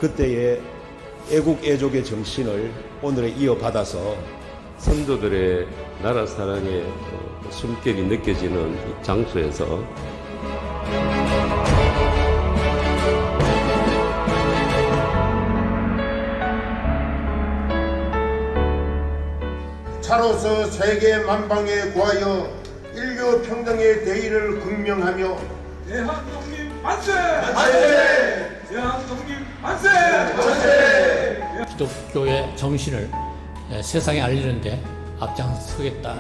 그때의 애국 애족의 정신을 오늘에 이어받아서 선조들의 나라 사랑의 숨결이 느껴지는 이 장소에서 차로서 세계 만방에 구하여 인류 평등의 대의를 극명하며 대한독립 만세! 만세! 대한독립 만세! 만세! 기독교의 정신을 세상에 알리는데 앞장서겠다.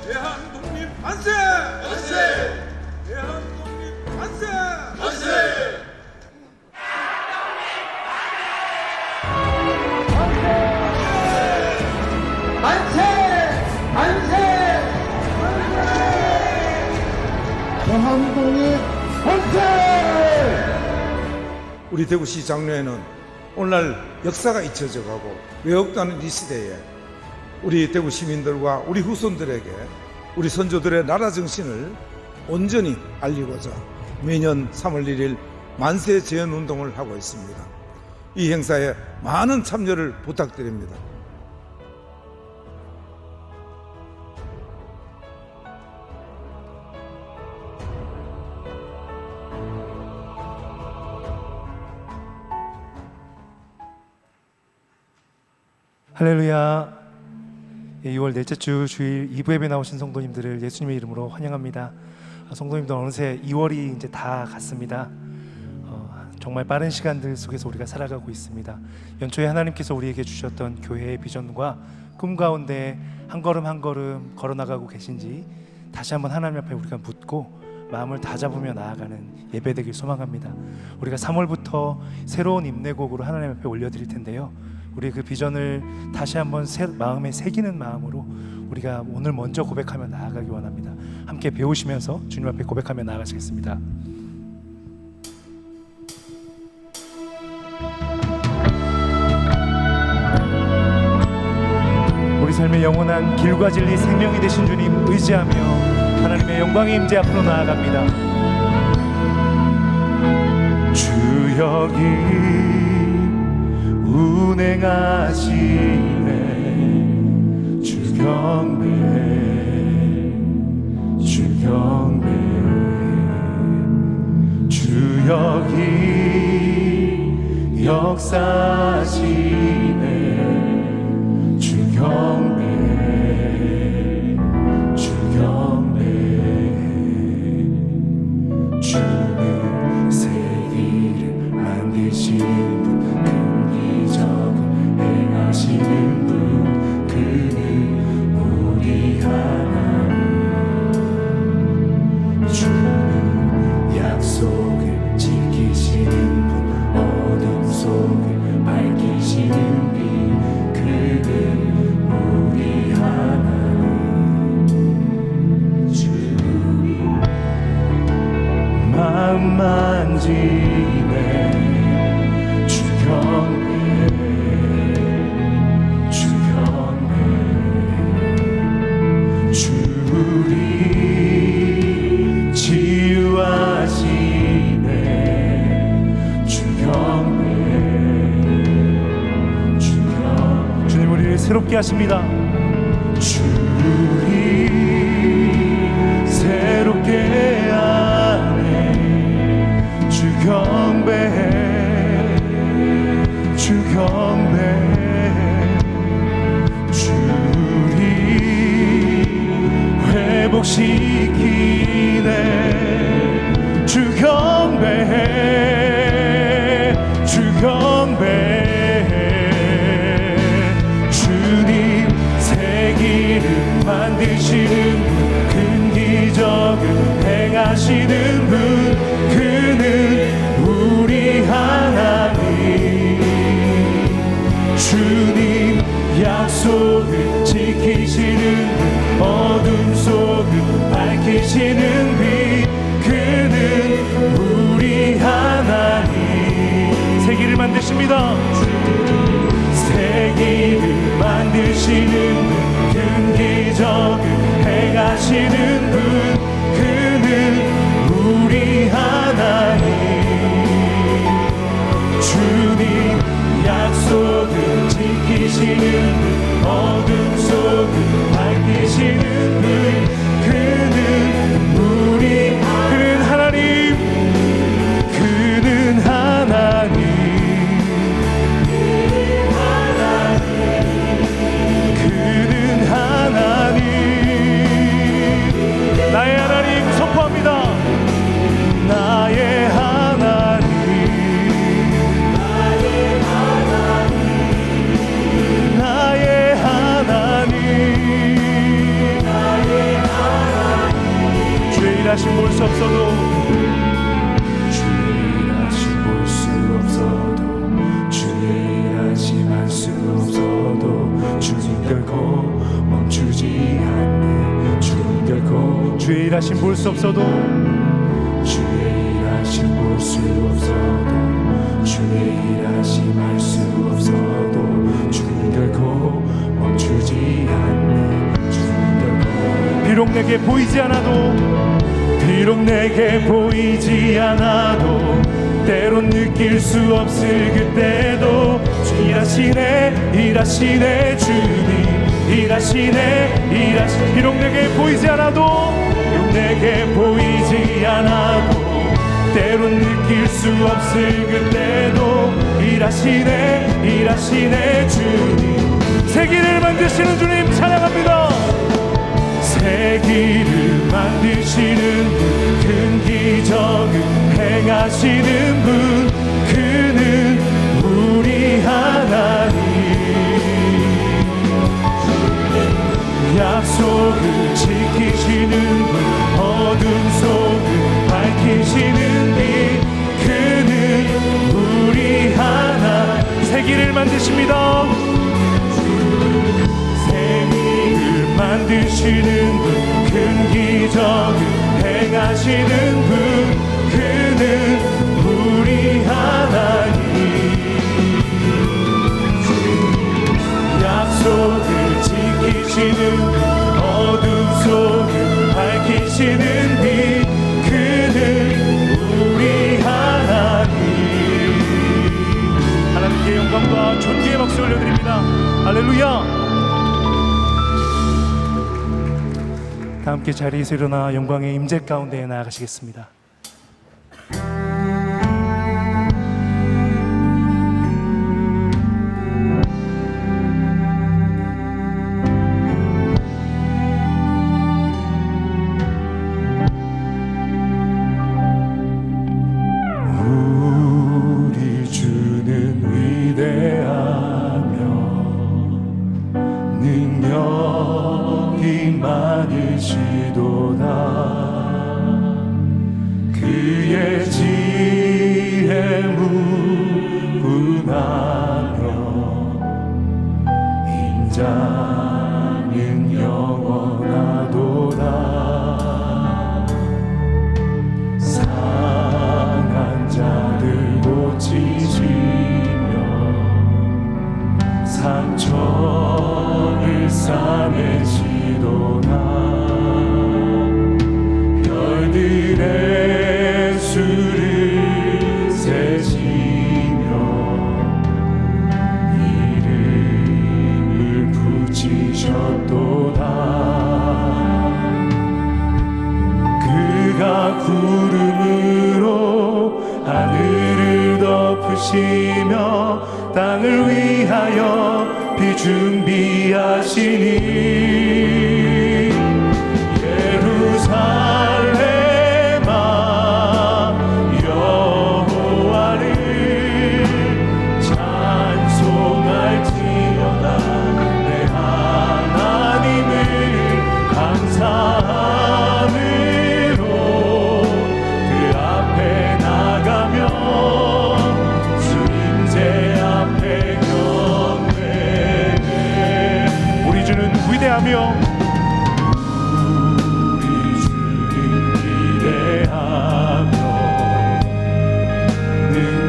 대한독립 만세! 만세! 대한독립 만세! 만세! 우리 대구시 장로회는 오늘날 역사가 잊혀져 가고 왜곡되는 이 시대에 우리 대구 시민들과 우리 후손들에게 우리 선조들의 나라 정신을 온전히 알리고자 매년 3월 1일 만세 재현 운동을 하고 있습니다. 이 행사에 많은 참여를 부탁드립니다. 할렐루야. 2월 넷째 주 주일 2부 예배 나오신 성도님들을 예수님의 이름으로 환영합니다. 성도님들 어느새 2월이 이제 다 갔습니다. 정말 빠른 시간들 속에서 우리가 살아가고 있습니다. 연초에 하나님께서 우리에게 주셨던 교회의 비전과 꿈 가운데 한 걸음 한 걸음 걸어나가고 계신지 다시 한번 하나님 앞에 우리가 묻고 마음을 다잡으며 나아가는 예배 되길 소망합니다. 우리가 3월부터 새로운 임내곡으로 하나님 앞에 올려드릴 텐데요, 우리 그 비전을 다시 한번 마음에 새기는 마음으로 우리가 오늘 먼저 고백하며 나아가기 원합니다. 함께 배우시면서 주님 앞에 고백하며 나아가시겠습니다. 우리 삶의 영원한 길과 진리 생명이 되신 주님 의지하며 하나님의 영광의 임재 앞으로 나아갑니다. 주 여기 운행하시네. 주 경배 주 경배 주 여기 역사하시네. 주 경배 주 경배 주는 세계를 만드시는 분, 큰 기적을 행하시는 분, 그는 우리 하나님. 주는 약속을 지키시는 분, 어둠 속을 밝히시는 빛, 그는 우리 하나님. 주님 마음 만지네. 주 경배 주 경배 주를 치유하시네. 주 경배 주 경배 주님 우리를 새롭게 하십니다. 주를 새롭게 하네. 주 경배해 주 경배해 주를 회복시키네. 주 경배해 주 경배해 주님 세기를 만드시는 분, 큰 기적을 행하시는 분, 그는 우리 하나님. 주님 약속을 지키시는 분, 어둠 속을 밝히시는 빛, 그는 우리 하나님. 세기를 만드십니다. 세기를 만드시는 분, 큰 기적을 행하시는 분, 그는 우리 하나님. 주님 일하심 볼 수 없어도 주의 일하심 볼 수 없어도 주의 일하심 할 수 없어도 주님 결코 멈추지 않네. 주님 결코 주의 일하심 볼 수 없어도 주의 일하심 볼 수 없어도 주의 일하심 할 수 없어도 주님 결코 멈추지 않네. 주님 결코 비록 내게 보이지 않아도 비록 내게 보이지 않아도 때론 느낄 수 없을 그때도 일하시네 주님 일하시네 비록 내게 보이지 않아도 비록 내게 보이지 않아도 때론 느낄 수 없을 그때도 일하시네 주님 세기를 만드시는 주님 찬양합니다. 세기를 만드시는 분 큰 기적을 행하시는 분 그는 우리 하나님 약속을 지키시는 분 어둠 속을 밝히시는 빛 그는 우리 하나님 세기를 만드십니다. 세기를 만드시는 분 큰 기적을 행하시는 분 그는 우리 하나님 약속을 지키시는 분 어둠 속을 밝히시는 빛 그는 우리 하나님 하나님께 영광과 존귀의 박수 올려드립니다. 할렐루야. 다 함께 자리에서 일어나 영광의 임재 가운데 나아가시겠습니다. 우리 주는 위대하며 능력이 많으시도다 그의 지혜 무궁하며 인자는 영원하도다 상한 자들 고치시며 상처를 싸매시도다 별들의 수를 세시며 이름을 붙이셨도다 그가 구름으로 하늘을 덮으시며 땅을 위하여 비 준비하시니 예루살렘아 여호와를 찬송할지어다 내 하나님을 감사함으로 그 앞에 나가며 주 임재 앞에 경배해 우리 주는 위대하며 우리 주님 위대하며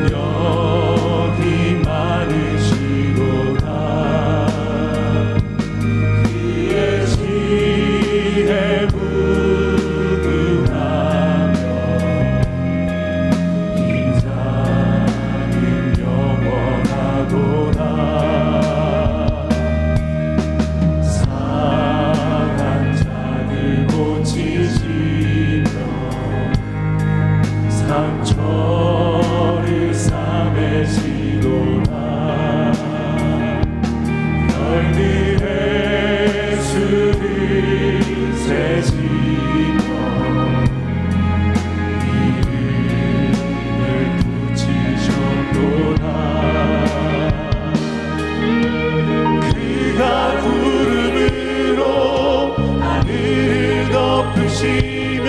능력이 많으시도다 그의 지혜 무궁하며 인자는 영원하도다 상한 자들 고치시며 상처를 싸매시도다 별들의 수를 세시며 이름을 붙이셨도다 그가 구름으로 하늘을 덮으시며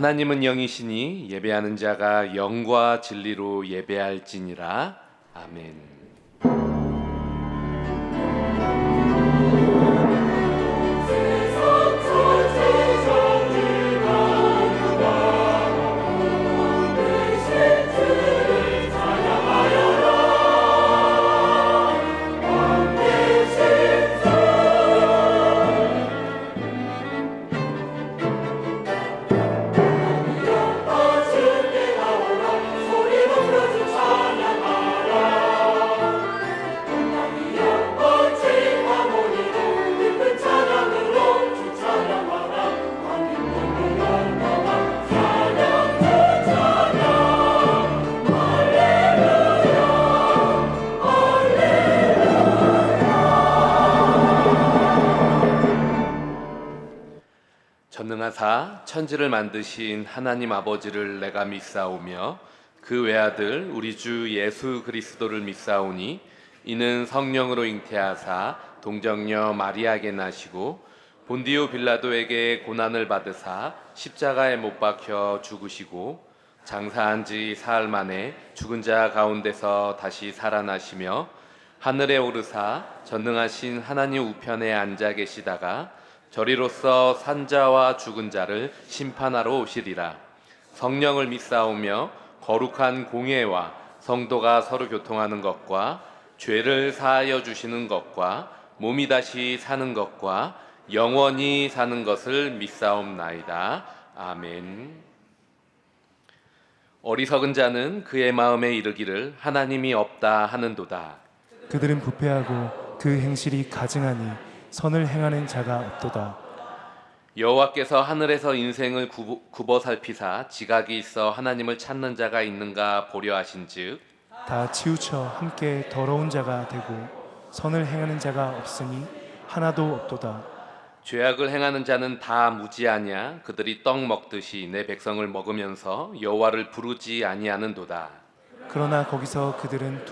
하나님은 영이시니 예배하는 자가 영과 진리로 예배할지니라. 아멘. 전능하사 천지를 만드신 하나님 아버지를 내가 믿사오며 그 외아들 우리 주 예수 그리스도를 믿사오니 이는 성령으로 잉태하사 동정녀 마리아에게 나시고 본디오 빌라도에게 고난을 받으사 십자가에 못 박혀 죽으시고 장사한 지 사흘 만에 죽은 자 가운데서 다시 살아나시며 하늘에 오르사 전능하신 하나님 우편에 앉아 계시다가 저리로서 산자와 죽은 자를 심판하러 오시리라. 성령을 믿사오며 거룩한 공예와 성도가 서로 교통하는 것과 죄를 사하여 주시는 것과 몸이 다시 사는 것과 영원히 사는 것을 믿사옵나이다. 아멘. 어리석은 자는 그의 마음에 이르기를 하나님이 없다 하는도다. 그들은 부패하고 그 행실이 가증하니 선을 행하는 자가 없도다. 여호와께서 하늘에서 인생을 굽어 살피사 지각이 있어 하나님을 찾는 자가 있는가 보려 하신즉 다 치우쳐 함께 더러운 자가 되고 선을 행하는 자가 없으니 하나도 없도다. 죄악을 행하는 자는 다 무지하냐 그들이 떡 먹듯이 내 백성을 먹으면서 여호와를 부르지 아니하는도다. 그러나 거기서 그들은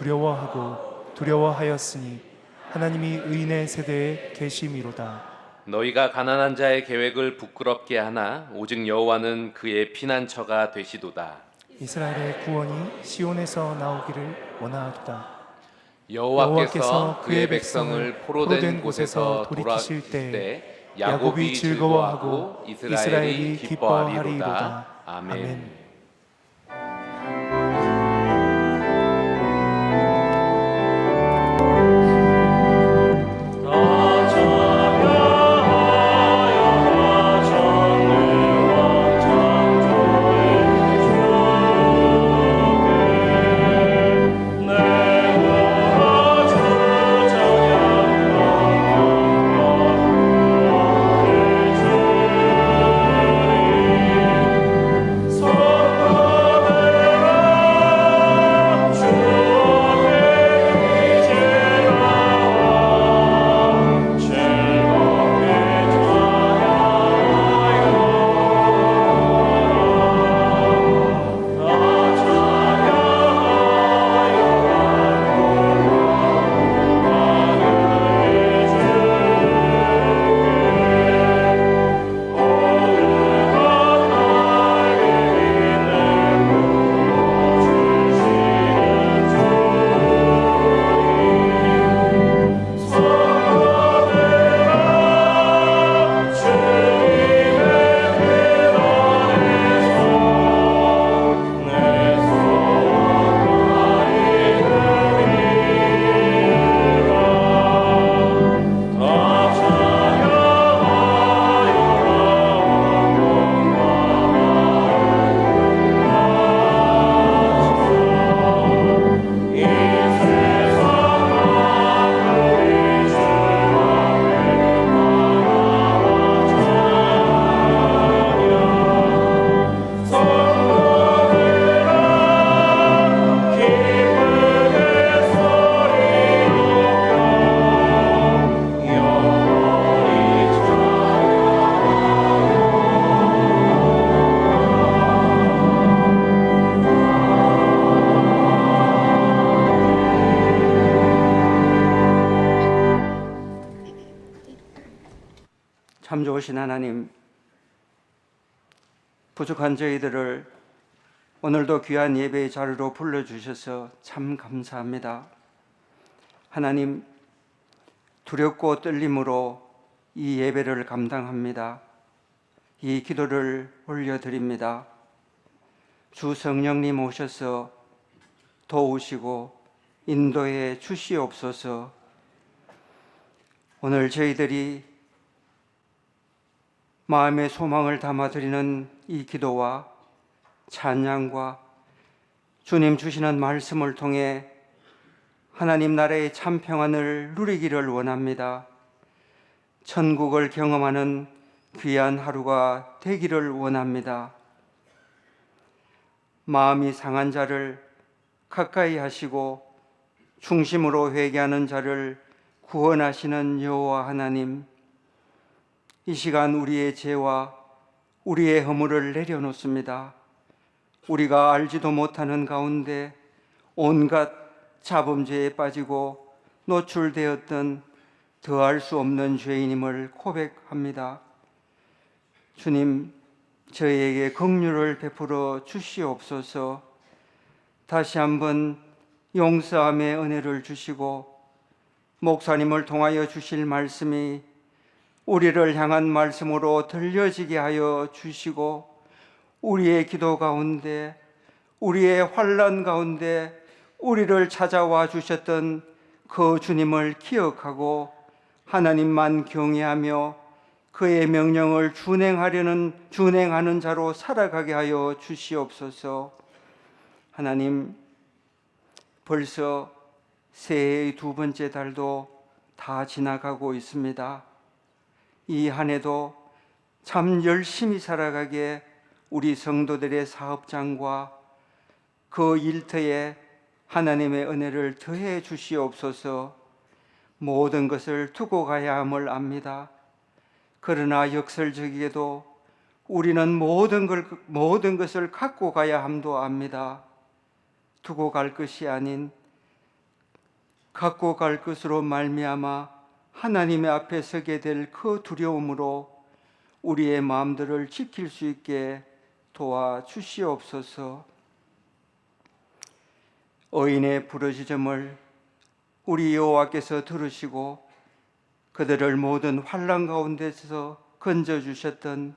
두려워하였으니 하나님이 의인의 세대에 계심이로다. 너희가 가난한 자의 계획을 부끄럽게 하나 오직 여호와는 그의 피난처가 되시도다. 이스라엘의 구원이 시온에서 나오기를 원하도다. 여호와께서 그의 백성을 포로된 곳에서 돌이키실 때 야곱이 즐거워하고 이스라엘이 기뻐하리로다. 아멘. 참 좋으신 하나님, 부족한 저희들을 오늘도 귀한 예배의 자리로 불러주셔서 참 감사합니다. 하나님, 두렵고 떨림으로 이 예배를 감당합니다. 이 기도를 올려드립니다. 주 성령님 오셔서 도우시고 인도해 주시옵소서. 오늘 저희들이 마음의 소망을 담아드리는 이 기도와 찬양과 주님 주시는 말씀을 통해 하나님 나라의 참 평안을 누리기를 원합니다. 천국을 경험하는 귀한 하루가 되기를 원합니다. 마음이 상한 자를 가까이 하시고 중심으로 회개하는 자를 구원하시는 여호와 하나님, 이 시간 우리의 죄와 우리의 허물을 내려놓습니다. 우리가 알지도 못하는 가운데 온갖 자범죄에 빠지고 노출되었던 더할 수 없는 죄인임을 고백합니다. 주님, 저희에게 긍휼을 베풀어 주시옵소서. 다시 한번 용서함의 은혜를 주시고 목사님을 통하여 주실 말씀이 우리를 향한 말씀으로 들려지게 하여 주시고 우리의 기도 가운데, 우리의 환난 가운데 우리를 찾아와 주셨던 그 주님을 기억하고 하나님만 경외하며 그의 명령을 준행하는 자로 살아가게 하여 주시옵소서. 하나님, 벌써 새해의 2번째 달도 다 지나가고 있습니다. 이 한 해도 참 열심히 살아가게 우리 성도들의 사업장과 그 일터에 하나님의 은혜를 더해 주시옵소서. 모든 것을 두고 가야 함을 압니다. 그러나 역설적이게도 우리는 모든 것을 갖고 가야 함도 압니다. 두고 갈 것이 아닌 갖고 갈 것으로 말미암아 하나님의 앞에 서게 될 그 두려움으로 우리의 마음들을 지킬 수 있게 도와주시옵소서. 의인의 부르짖음을 우리 여호와께서 들으시고 그들을 모든 환난 가운데서 건져주셨던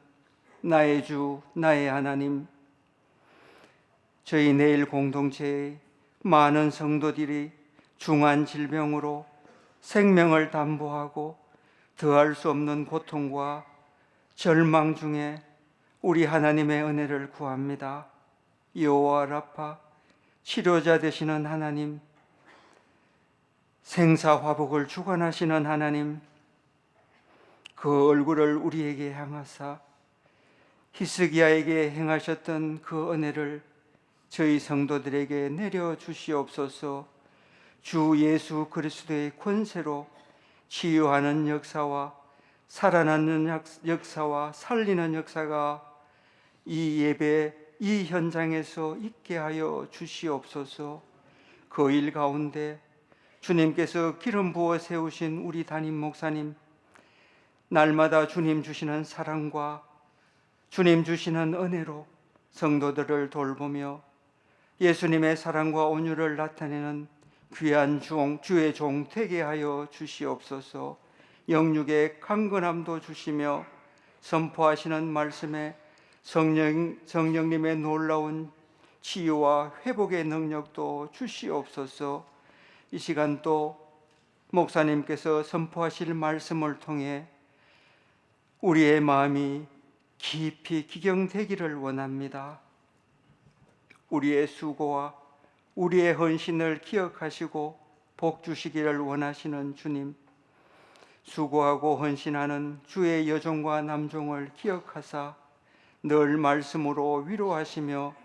나의 주, 나의 하나님, 저희 내일 공동체의 많은 성도들이 중한 질병으로 생명을 담보하고 더할 수 없는 고통과 절망 중에 우리 하나님의 은혜를 구합니다. 여호와 라파, 치료자 되시는 하나님, 생사화복을 주관하시는 하나님, 그 얼굴을 우리에게 향하사 히스기야에게 행하셨던 그 은혜를 저희 성도들에게 내려주시옵소서. 주 예수 그리스도의 권세로 치유하는 역사와 살아나는 역사와 살리는 역사가 이 예배, 이 현장에서 있게 하여 주시옵소서. 그 일 가운데 주님께서 기름 부어 세우신 우리 담임 목사님, 날마다 주님 주시는 사랑과 주님 주시는 은혜로 성도들을 돌보며 예수님의 사랑과 온유를 나타내는 귀한 주의 종 되게 하여 주시옵소서. 영육의 강건함도 주시며 선포하시는 말씀에 성령님의 놀라운 치유와 회복의 능력도 주시옵소서. 이 시간 또 목사님께서 선포하실 말씀을 통해 우리의 마음이 깊이 기경되기를 원합니다. 우리의 수고와 우리의 헌신을 기억하시고 복 주시기를 원하시는 주님, 수고하고 헌신하는 주의 여종과 남종을 기억하사 늘 말씀으로 위로하시며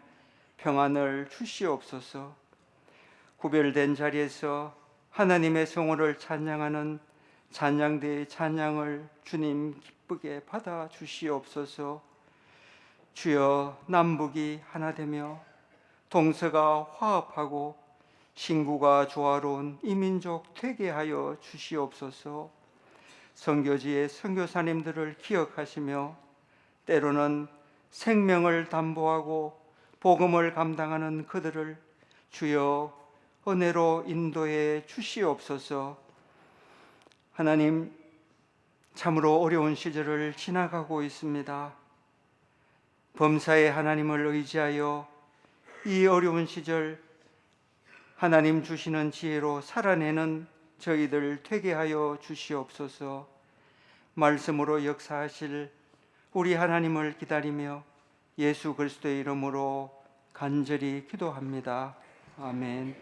평안을 주시옵소서. 구별된 자리에서 하나님의 성호를 찬양하는 찬양대의 찬양을 주님 기쁘게 받아 주시옵소서. 주여, 남북이 하나 되며 동서가 화합하고 신구가 조화로운 이민족 되게 하여 주시옵소서. 선교지의 선교사님들을 기억하시며 때로는 생명을 담보하고 복음을 감당하는 그들을 주여 은혜로 인도해 주시옵소서. 하나님, 참으로 어려운 시절을 지나가고 있습니다. 범사의 하나님을 의지하여 이 어려운 시절 하나님 주시는 지혜로 살아내는 저희들 되게 하여 주시옵소서. 말씀으로 역사하실 우리 하나님을 기다리며 예수 그리스도의 이름으로 간절히 기도합니다. 아멘.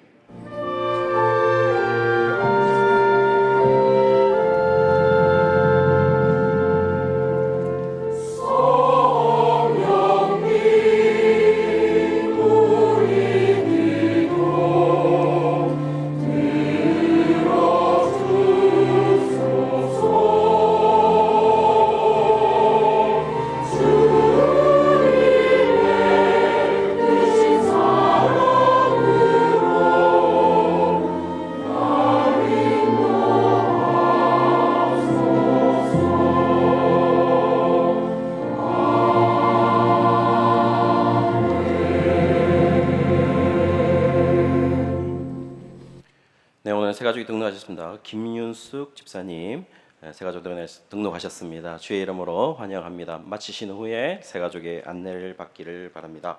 네, 오늘 새가족이 등록하셨습니다. 김윤숙 집사님 새가족 등록하셨습니다. 주의 이름으로 환영합니다. 마치신 후에 새가족의 안내를 받기를 바랍니다.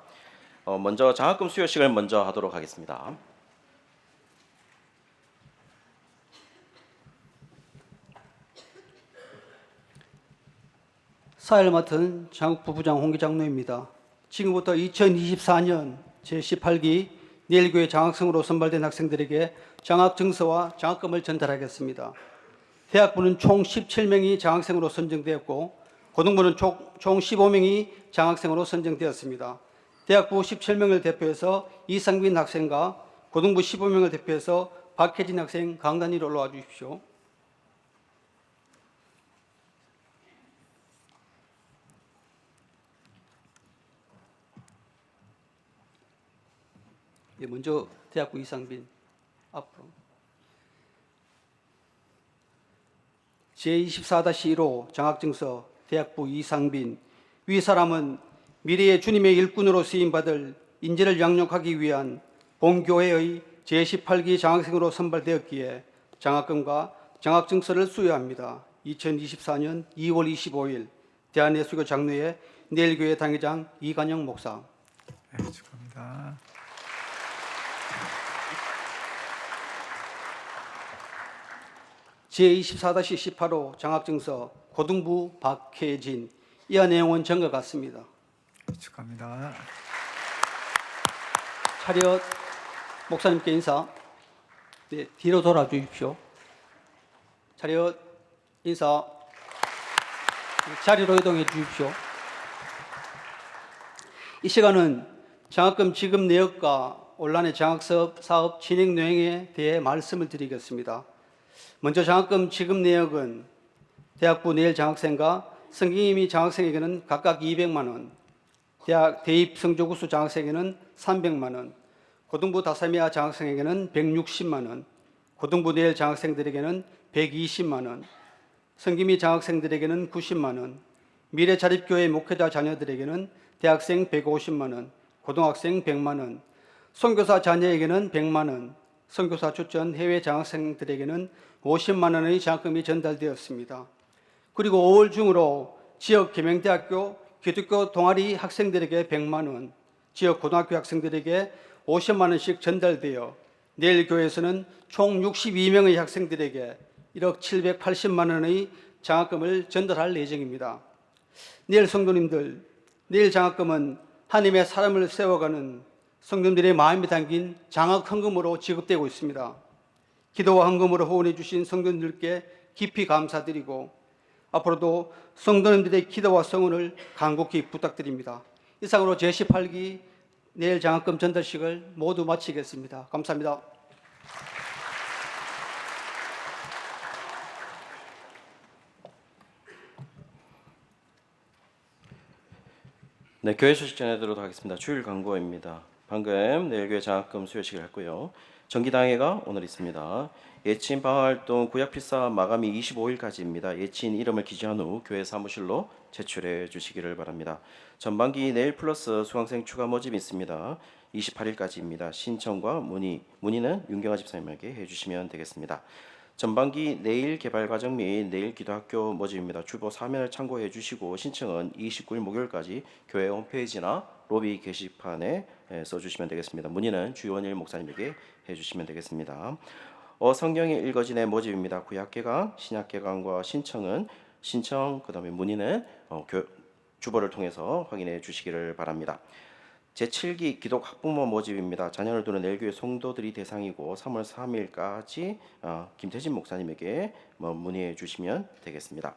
먼저 장학금 수여식을 먼저 하도록 하겠습니다. 사회를 맡은 장학부부장 홍기장로입니다. 지금부터 2024년 제18기 내일교회 장학생으로 선발된 학생들에게 장학증서와 장학금을 전달하겠습니다. 대학부는 총 17명이 장학생으로 선정되었고 고등부는 총 15명이 장학생으로 선정되었습니다. 대학부 17명을 대표해서 이상빈 학생과 고등부 15명을 대표해서 박혜진 학생 강단 위로 올라와 주십시오. 먼저 대학부 이상빈 앞으로. 제24-1호 장학증서 대학부 이상빈. 위 사람은 미래의 주님의 일꾼으로 쓰임받을 인재를 양육하기 위한 본교회의 제18기 장학생으로 선발되었기에 장학금과 장학증서를 수여합니다. 2024년 2월 25일 대한예수교 장로회 내일교회 당회장 이관영 목사. 네, 축하합니다. 제24-18호 장학증서 고등부 박혜진. 이하 내용은 전과 같습니다. 축하합니다. 차렷. 목사님께 인사. 네, 뒤로 돌아 주십시오. 차렷. 인사. 자리로 이동해 주십시오. 이 시간은 장학금 지급 내역과 온라인의 장학사업 진행 내용에 대해 말씀을 드리겠습니다. 먼저 장학금 지급 내역은 대학부 내일 장학생과 성경임이 장학생에게는 각각 200만 원, 대학 대입 성적우수 장학생에게는 300만 원, 고등부 다사미아 장학생에게는 160만 원, 고등부 내일 장학생들에게는 120만 원, 성김이 장학생들에게는 90만 원, 미래자립교회 목회자 자녀들에게는 대학생 150만 원, 고등학생 100만 원, 선교사 자녀에게는 100만 원, 선교사 출전 해외 장학생들에게는 50만 원의 장학금이 전달되었습니다. 그리고 5월 중으로 지역 계명대학교 기독교 동아리 학생들에게 100만 원, 지역 고등학교 학생들에게 50만 원씩 전달되어 내일 교회에서는 총 62명의 학생들에게 1억 780만 원의 장학금을 전달할 예정입니다. 내일 성도님들, 내일 장학금은 하나님의 사람을 세워가는 성도님들의 마음이 담긴 장학 헌금으로 지급되고 있습니다. 기도와 헌금으로 후원해 주신 성도님들께 깊이 감사드리고 앞으로도 성도님들의 기도와 성원을 간곡히 부탁드립니다. 이상으로 제18기 내일 장학금 전달식을 모두 마치겠습니다. 감사합니다. 네, 교회 소식 전해드리도록 하겠습니다. 주일 광고입니다. 방금 내일교회 장학금 수여식을 했고요. 정기당회가 오늘 있습니다. 예친 방화활동 구약필사 마감이 25일까지입니다. 예친 이름을 기재한 후 교회 사무실로 제출해 주시기를 바랍니다. 전반기 내일 플러스 수강생 추가 모집이 있습니다. 28일까지입니다. 신청과 문의는 윤경아 집사님에게 해주시면 되겠습니다. 전반기 내일 개발과정 및 내일 기도학교 모집입니다. 주보 사면을 참고해 주시고 신청은 29일 목요일까지 교회 홈페이지나 로비 게시판에 써주시면 되겠습니다. 문의는 주원일 목사님에게 해주시면 되겠습니다. 성경의 읽어진의 모집입니다. 구약개강, 신약개강과 신청 그다음에 문의는 주보를 통해서 확인해 주시기를 바랍니다. 제7기 기독 학부모 모집입니다. 자녀를 두는 내일교회 성도들이 대상이고 3월 3일까지 김태진 목사님에게 문의해 주시면 되겠습니다.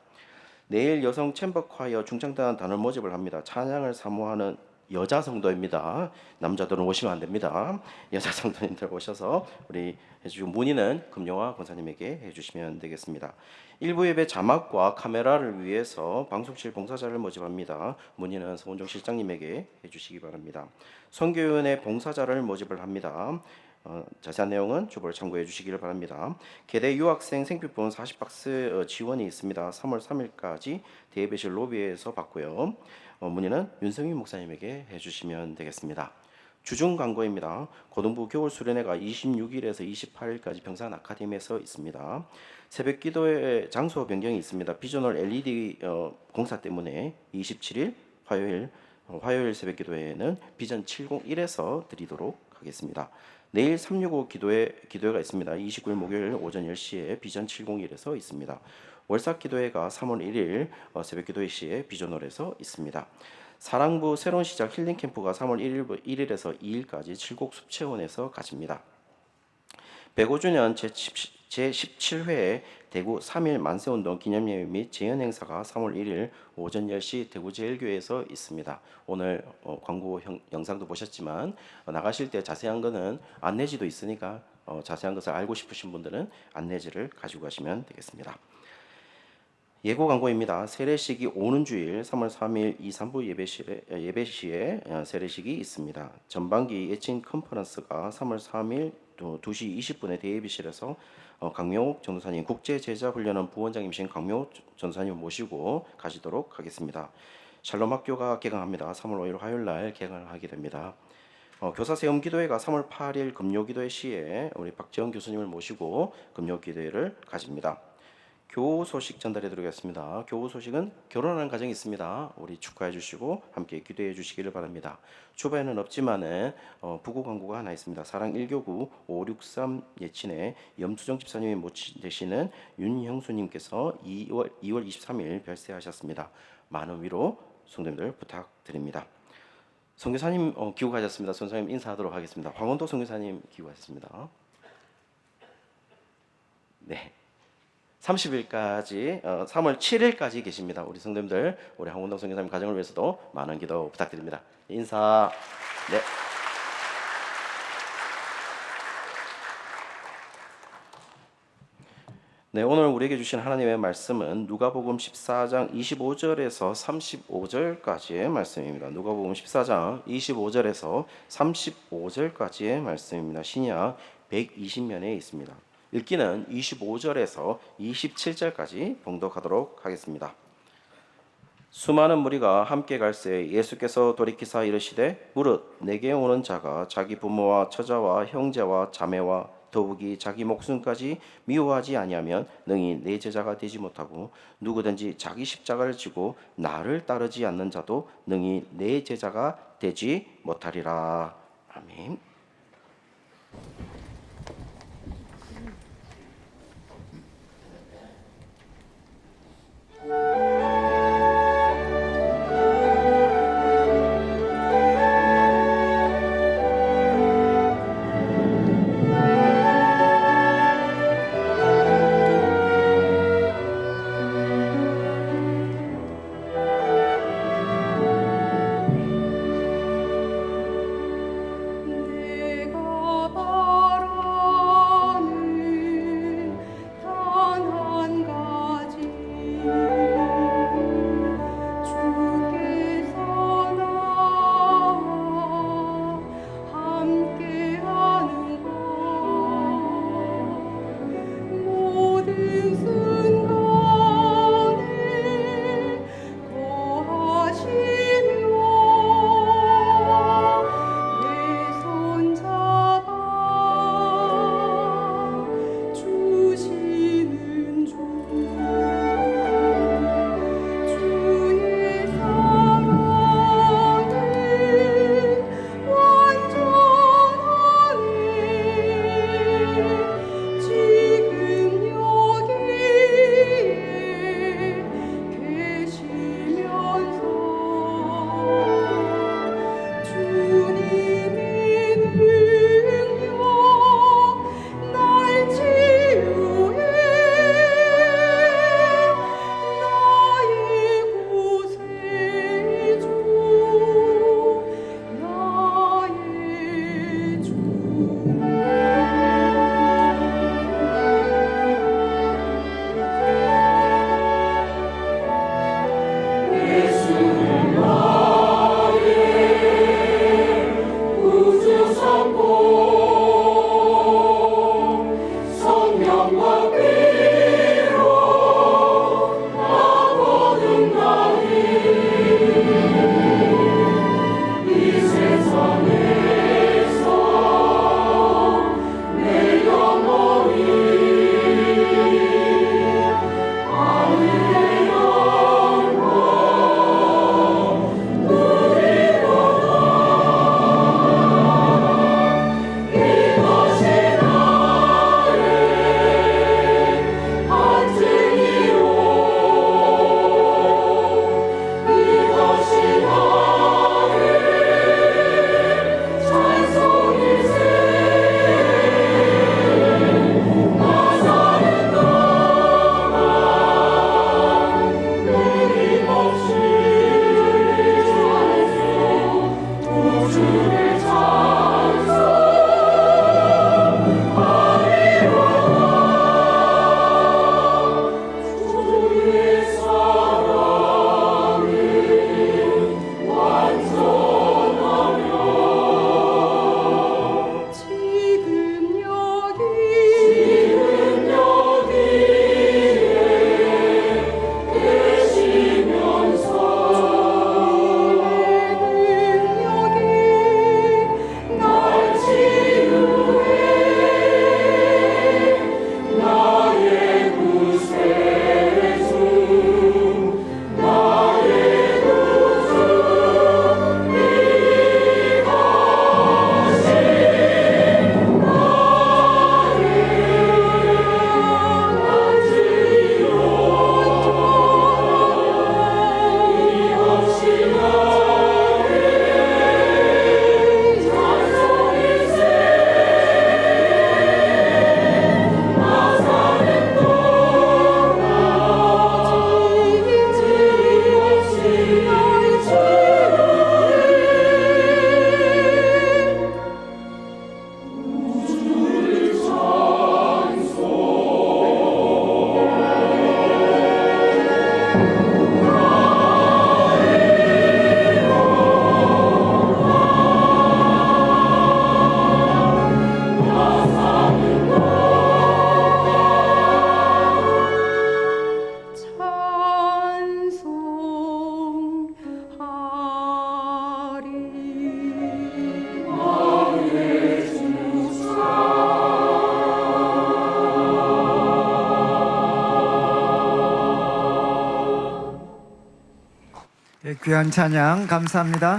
내일 여성 챔버 콰이어 중창단 단원 모집을 합니다. 찬양을 사모하는 여자 성도입니다. 남자들은 오시면 안 됩니다. 여자 성도님들 오셔서 우리 해주시고 문의는 금용화 권사님에게 해주시면 되겠습니다. 일부 예배 자막과 카메라를 위해서 방송실 봉사자를 모집합니다. 문의는 서원종 실장님에게 해주시기 바랍니다. 선교위원회 봉사자를 모집을 합니다. 자세한 내용은 주보를 참고해 주시기를 바랍니다. 계대 유학생 생필품 40박스 지원이 있습니다. 3월 3일까지 대예배실 로비에서 받고요. 문의는 윤성희 목사님에게 해주시면 되겠습니다. 주중 광고입니다. 고등부 겨울 수련회가 26일에서 28일까지 평산 아카데미에서 있습니다. 새벽 기도회 장소 변경이 있습니다. 비전홀 LED 공사 때문에 27일 화요일 새벽 기도회는 비전 701에서 드리도록 하겠습니다. 내일 365 기도회가 있습니다. 29일 목요일 오전 10시에 비전 701에서 있습니다. 월삭 기도회가 3월 1일 새벽 기도회 시에 비전홀에서 있습니다. 사랑부 새로운 시작 힐링 캠프가 3월 1일에서 2일까지 칠곡 숲체원에서 가집니다. 105주년 제17회 대구 3.1 만세운동 기념예배 및 재연 행사가 3월 1일 오전 10시 대구 제일교회에서 있습니다. 오늘 광고 영상도 보셨지만 나가실 때 자세한 거는 안내지도 있으니까 자세한 것을 알고 싶으신 분들은 안내지를 가지고 가시면 되겠습니다. 예고 광고입니다. 세례식이 오는 주일 3월 3일 2, 3부 예배시에 세례식이 있습니다. 전반기 예친 컨퍼런스가 3월 3일 2시 20분에 대예비실에서 강명옥 전도사님 국제제자훈련원 부원장님이신 강명옥 전도사님 모시고 가시도록 하겠습니다. 샬롬 학교가 개강합니다. 3월 5일 화요일 날 개강을 하게 됩니다. 교사 세움 기도회가 3월 8일 금요기도회 시에 우리 박재원 교수님을 모시고 금요기도회를 가집니다. 교우 소식 전달해 드리겠습니다. 교우 소식은 결혼하는 가정이 있습니다. 우리 축하해 주시고 함께 기도해 주시기를 바랍니다. 주변에는 없지만은 부고 광고가 하나 있습니다. 사랑 1교구 563 예친의 염수정 집사님이 모친 되시는 윤형수님께서 2월 23일 별세하셨습니다. 많은 위로 성도님들 부탁드립니다. 선교사님 귀국하셨습니다. 선교사님 인사하도록 하겠습니다. 황원도 선교사님 귀국하셨습니다. 네. 30일까지 3월 7일까지 계십니다. 우리 성도님들 우리 황원동 선교사님 가정을 위해서도 많은 기도 부탁드립니다. 인사. 네. 네, 오늘 우리에게 주신 하나님의 말씀은 누가복음 14장 25절에서 35절까지의 말씀입니다. 누가복음 14장 25절에서 35절까지의 말씀입니다. 신약 120면에 있습니다. 읽기는 25절에서 27절까지 봉독하도록 하겠습니다. 수많은 무리가 함께 갈새 예수께서 돌이키사 이르시되 무릇 내게 오는 자가 자기 부모와 처자와 형제와 자매와 더욱이 자기 목숨까지 미워하지 아니하면 능히 내 제자가 되지 못하고 누구든지 자기 십자가를 지고 나를 따르지 않는 자도 능히 내 제자가 되지 못하리라. 아멘. 내 예, 귀한 찬양 감사합니다.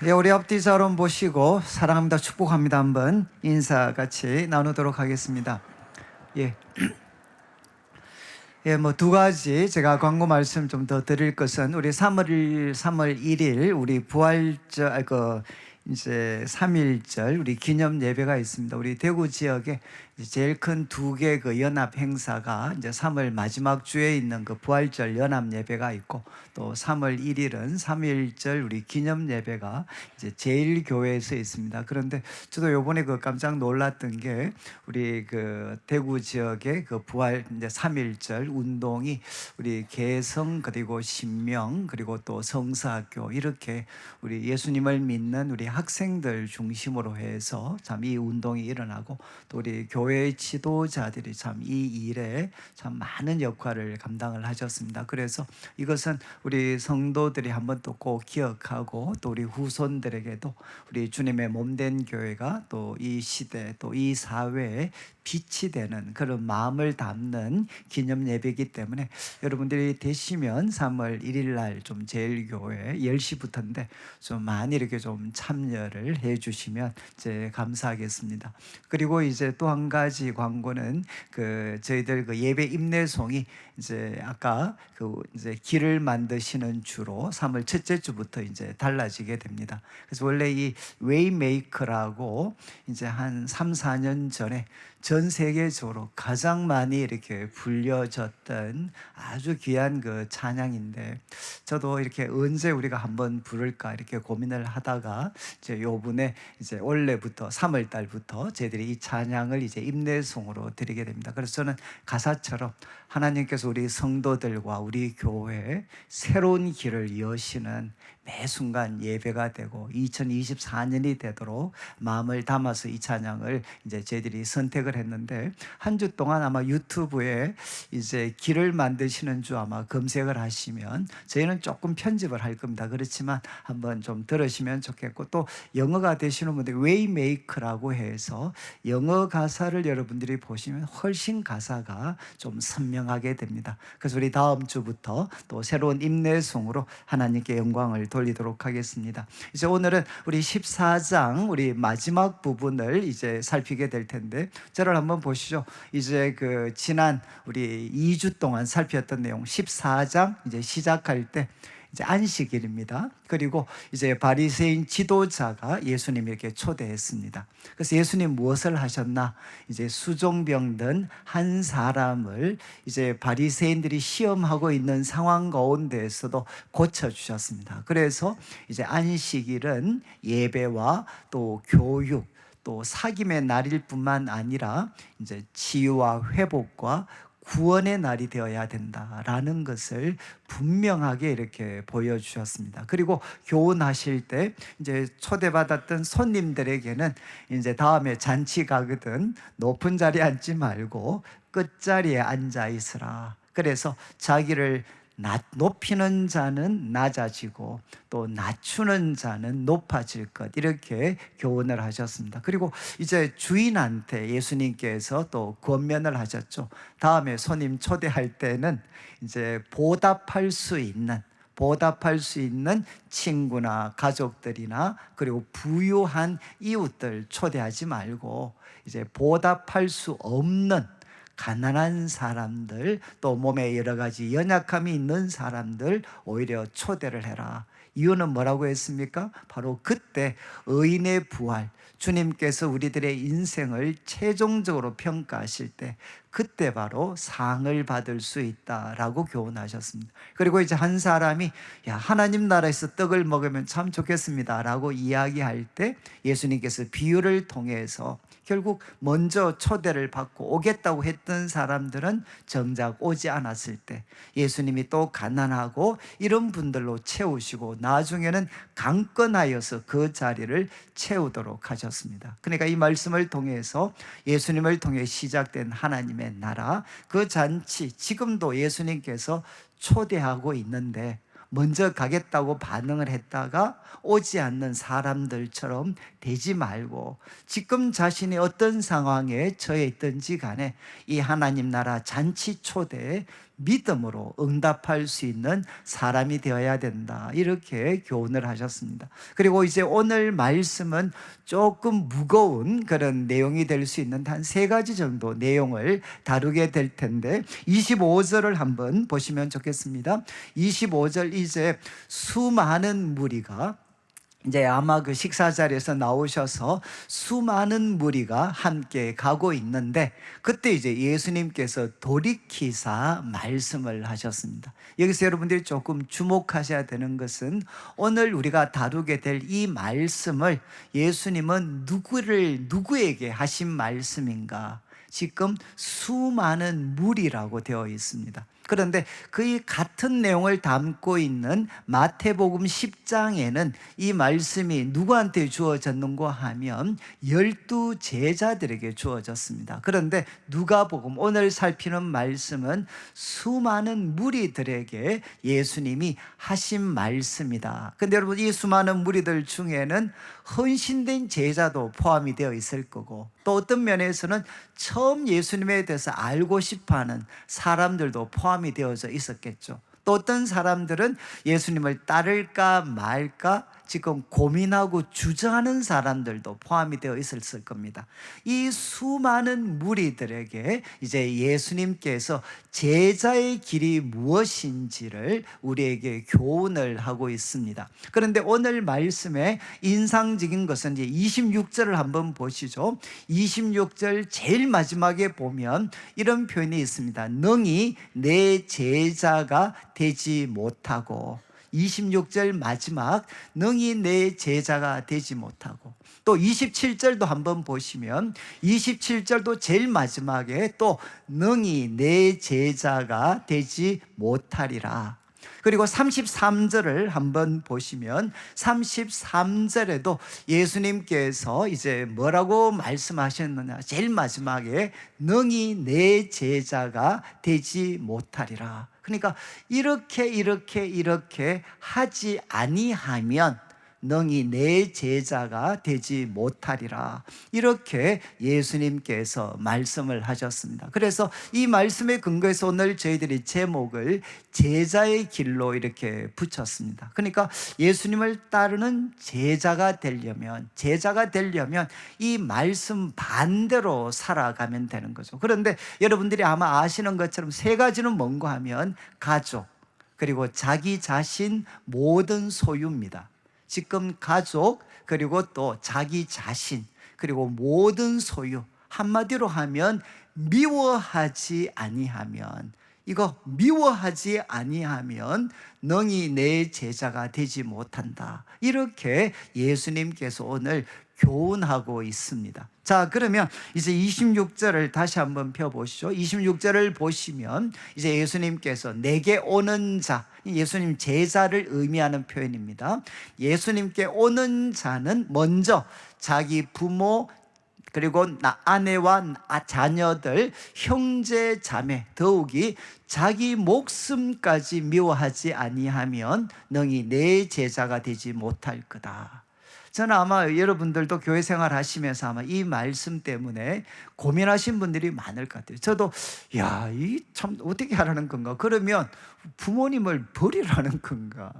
예, 우리 앞뒤 자론 보시고 사랑합니다, 축복합니다 한번 인사 같이 나누도록 하겠습니다. 예. 예, 뭐 두 가지 제가 광고 말씀 좀 더 드릴 것은 우리 3월 1일 우리 부활절 이제 3.1절 우리 기념 예배가 있습니다. 우리 대구 지역에 제일 큰 두 개 그 연합 행사가 이제 3월 마지막 주에 있는 그 부활절 연합 예배가 있고, 또 3월 1일은 3.1절 우리 기념 예배가 이제 제일교회에서 있습니다. 그런데 저도 요번에 그 깜짝 놀랐던 게 우리 그 대구 지역의 그 부활 이제 3.1절 운동이 우리 개성 그리고 신명 그리고 또 성사학교 이렇게 우리 예수님을 믿는 우리 학생들 중심으로 해서 참 이 운동이 일어나고, 또 우리 교회 지도자들이 참 이 일에 참 많은 역할을 감당을 하셨습니다. 그래서 이것은 우리 성도들이 한번 또 꼭 기억하고, 또 우리 후손들에게도 우리 주님의 몸된 교회가 또 이 시대 또 이 사회에 빛이 되는 그런 마음을 담는 기념 예배이기 때문에 여러분들이 되시면 3월 1일 날 좀 제일교회 10시부터인데 좀 많이 이렇게 좀 참여를 해 주시면 이제 감사하겠습니다. 그리고 이제 또 한 가지 광고는 그 저희들 그 예배 임내송이 이제 아까 그 이제 길을 만드시는 주로 3월 첫째 주부터 이제 달라지게 됩니다. 그래서 원래 이 웨이메이커라고 이제 한 3, 4년 전에 전 세계적으로 가장 많이 이렇게 불려졌던 아주 귀한 그 찬양인데, 저도 이렇게 언제 우리가 한번 부를까 이렇게 고민을 하다가 이제 요번에 이제 원래부터 3월 달부터 저희들이 이 찬양을 이제 임내송으로 드리게 됩니다. 그래서 저는 가사처럼 하나님께서 우리 성도들과 우리 교회에 새로운 길을 여시는 매 순간 예배가 되고 2024년이 되도록 마음을 담아서 이 찬양을 이제 저희들이 선택을 했는데, 한 주 동안 아마 유튜브에 이제 길을 만드시는 주 아마 검색을 하시면 저희는 조금 편집을 할 겁니다. 그렇지만 한번 좀 들으시면 좋겠고, 또 영어가 되시는 분들 웨이메이커라고 해서 영어 가사를 여러분들이 보시면 훨씬 가사가 좀 선명하게 됩니다. 그래서 우리 다음 주부터 또 새로운 임내송으로 하나님께 영광을 돌리도록 하겠습니다. 이제 오늘은 우리 14장 우리 마지막 부분을 이제 살피게 될 텐데, 저를 한번 보시죠. 이제 그 지난 우리 2주 동안 살폈던 내용 14장 이제 시작할 때 이제 안식일입니다. 그리고 이제 바리새인 지도자가 예수님에게 초대했습니다. 그래서 예수님 무엇을 하셨나? 이제 수종병 든 한 사람을 이제 바리새인들이 시험하고 있는 상황 가운데에서도 고쳐주셨습니다. 그래서 이제 안식일은 예배와 또 교육 또 사귐의 날일 뿐만 아니라 이제 치유와 회복과 구원의 날이 되어야 된다라는 것을 분명하게 이렇게 보여주셨습니다. 그리고 교훈하실 때 이제 초대받았던 손님들에게는 이제 다음에 잔치 가거든 높은 자리에 앉지 말고 끝자리에 앉아 있으라. 그래서 자기를 높이는 자는 낮아지고 또 낮추는 자는 높아질 것, 이렇게 교훈을 하셨습니다. 그리고 이제 주인한테 예수님께서 또 권면을 하셨죠. 다음에 손님 초대할 때는 이제 보답할 수 있는 친구나 가족들이나 그리고 부유한 이웃들 초대하지 말고 이제 보답할 수 없는 가난한 사람들, 또 몸에 여러 가지 연약함이 있는 사람들 오히려 초대를 해라. 이유는 뭐라고 했습니까? 바로 그때 의인의 부활, 주님께서 우리들의 인생을 최종적으로 평가하실 때 그때 바로 상을 받을 수 있다라고 교훈하셨습니다. 그리고 이제 한 사람이 하나님 나라에서 떡을 먹으면 참 좋겠습니다 라고 이야기할 때 예수님께서 비유를 통해서 결국 먼저 초대를 받고 오겠다고 했던 사람들은 정작 오지 않았을 때 예수님이 또 가난하고 이런 분들로 채우시고 나중에는 강건하여서 그 자리를 채우도록 하셨습니다. 그러니까 이 말씀을 통해서 예수님을 통해 시작된 하나님의 나라, 그 잔치 지금도 예수님께서 초대하고 있는데 먼저 가겠다고 반응을 했다가 오지 않는 사람들처럼 되지 말고 지금 자신이 어떤 상황에 처해 있든지 간에 이 하나님 나라 잔치 초대에 믿음으로 응답할 수 있는 사람이 되어야 된다. 이렇게 교훈을 하셨습니다. 그리고 이제 오늘 말씀은 조금 무거운 그런 내용이 될 수 있는 한 3가지 정도 내용을 다루게 될 텐데 25절을 한번 보시면 좋겠습니다. 25절 이제 수많은 무리가 이제 아마 그 식사 자리에서 나오셔서 수많은 무리가 함께 가고 있는데 그때 이제 예수님께서 돌이키사 말씀을 하셨습니다. 여기서 여러분들이 조금 주목하셔야 되는 것은 오늘 우리가 다루게 될 이 말씀을 예수님은 누구에게 하신 말씀인가? 지금 수많은 무리라고 되어 있습니다. 그런데 그 같은 내용을 담고 있는 마태복음 10장에는 이 말씀이 누구한테 주어졌는가 하면 12 제자들에게 주어졌습니다. 그런데 누가복음 오늘 살피는 말씀은 수많은 무리들에게 예수님이 하신 말씀이다. 근데 여러분 이 수많은 무리들 중에는 헌신된 제자도 포함이 되어 있을 거고 또 어떤 면에서는 처음 예수님에 대해서 알고 싶어하는 사람들도 포함이 되어져 있었겠죠. 또 어떤 사람들은 예수님을 따를까 말까 지금 고민하고 주저하는 사람들도 포함이 되어 있었을 겁니다. 이 수많은 무리들에게 이제 예수님께서 제자의 길이 무엇인지를 우리에게 교훈을 하고 있습니다. 그런데 오늘 말씀에 인상적인 것은 이제 26절을 한번 보시죠. 26절 제일 마지막에 보면 이런 표현이 있습니다. 능히 내 제자가 되지 못하고 26절 마지막 능히 내 제자가 되지 못하고 또 27절도 한번 보시면 27절도 제일 마지막에 또 능히 내 제자가 되지 못하리라. 그리고 33절을 한번 보시면 33절에도 예수님께서 이제 뭐라고 말씀하셨느냐 제일 마지막에 능히 내 제자가 되지 못하리라. 그러니까 이렇게 하지 아니하면 능히 내 제자가 되지 못하리라. 이렇게 예수님께서 말씀을 하셨습니다. 그래서 이 말씀에 근거해서 오늘 저희들이 제목을 제자의 길로 이렇게 붙였습니다. 그러니까 예수님을 따르는 제자가 되려면 이 말씀 반대로 살아가면 되는 거죠. 그런데 여러분들이 아마 아시는 것처럼 3가지는 뭔가 하면 가족, 그리고 자기 자신, 모든 소유입니다. 지금 가족, 그리고 또 자기 자신, 그리고 모든 소유, 한마디로 하면 미워하지 아니하면 능히 내 제자가 되지 못한다. 이렇게 예수님께서 오늘 교훈하고 있습니다. 자, 그러면 이제 26절을 다시 한번 펴보시죠. 26절을 보시면 이제 예수님께서 내게 오는 자, 예수님 제자를 의미하는 표현입니다. 예수님께 오는 자는 먼저 자기 부모, 그리고 아내와 자녀들, 형제, 자매, 더욱이 자기 목숨까지 미워하지 아니하면 능히 내 제자가 되지 못할 거다. 저는 아마 여러분들도 교회 생활 하시면서 아마 이 말씀 때문에 고민하신 분들이 많을 것 같아요. 저도 이 참 어떻게 하라는 건가? 그러면 부모님을 버리라는 건가?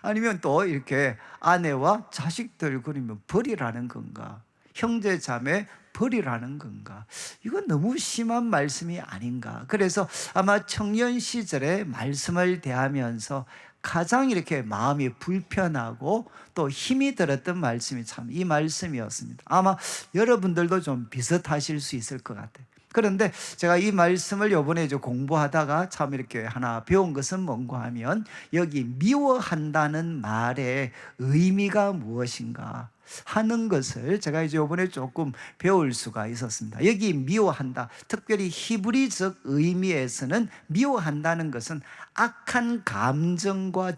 아니면 또 이렇게 아내와 자식들 그러면 버리라는 건가? 형제 자매 버리라는 건가? 이건 너무 심한 말씀이 아닌가? 그래서 아마 청년 시절에 말씀을 대하면서 가장 이렇게 마음이 불편하고 또 힘이 들었던 말씀이 참 이 말씀이었습니다. 아마 여러분들도 좀 비슷하실 수 있을 것 같아요. 그런데 제가 이 말씀을 이번에 공부하다가 참 이렇게 하나 배운 것은 뭔가 하면 여기 미워한다는 말의 의미가 무엇인가 하는 것을 제가 이제 이번에 조금 배울 수가 있었습니다. 여기 미워한다, 특별히 히브리적 의미에서는 미워한다는 것은 악한 감정과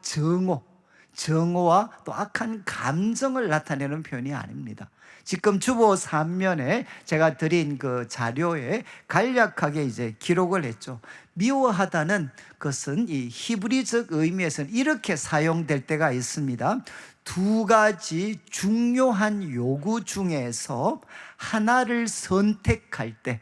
정오와 또 악한 감정을 나타내는 표현이 아닙니다. 지금 주보 3면에 제가 드린 그 자료에 간략하게 이제 기록을 했죠. 미워하다는 것은 이 히브리적 의미에서는 이렇게 사용될 때가 있습니다. 2가지 중요한 요구 중에서 하나를 선택할 때,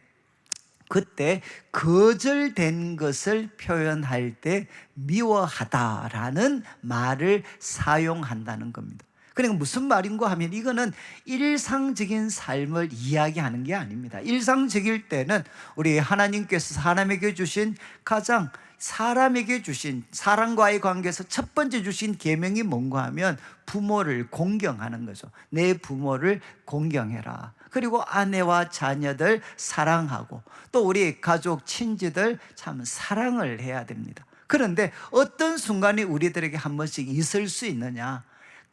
그때 거절된 것을 표현할 때 미워하다라는 말을 사용한다는 겁니다. 그러니까 무슨 말인가 하면 이거는 일상적인 삶을 이야기하는 게 아닙니다. 일상적일 때는 우리 하나님께서 사람에게 주신 가장 사람에게 주신 사람과의 관계에서 첫 번째 주신 계명이 뭔가 하면 부모를 공경하는 거죠. 내 부모를 공경해라. 그리고 아내와 자녀들 사랑하고 또 우리 가족 친지들 참 사랑을 해야 됩니다. 그런데 어떤 순간이 우리들에게 한 번씩 있을 수 있느냐?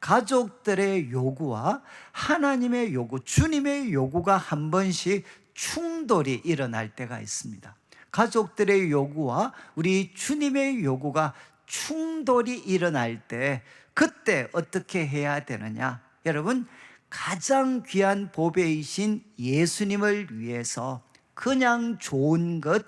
가족들의 요구와 하나님의 요구, 주님의 요구가 한 번씩 충돌이 일어날 때가 있습니다. 가족들의 요구와 우리 주님의 요구가 충돌이 일어날 때 그때 어떻게 해야 되느냐? 여러분, 가장 귀한 보배이신 예수님을 위해서 그냥 좋은 것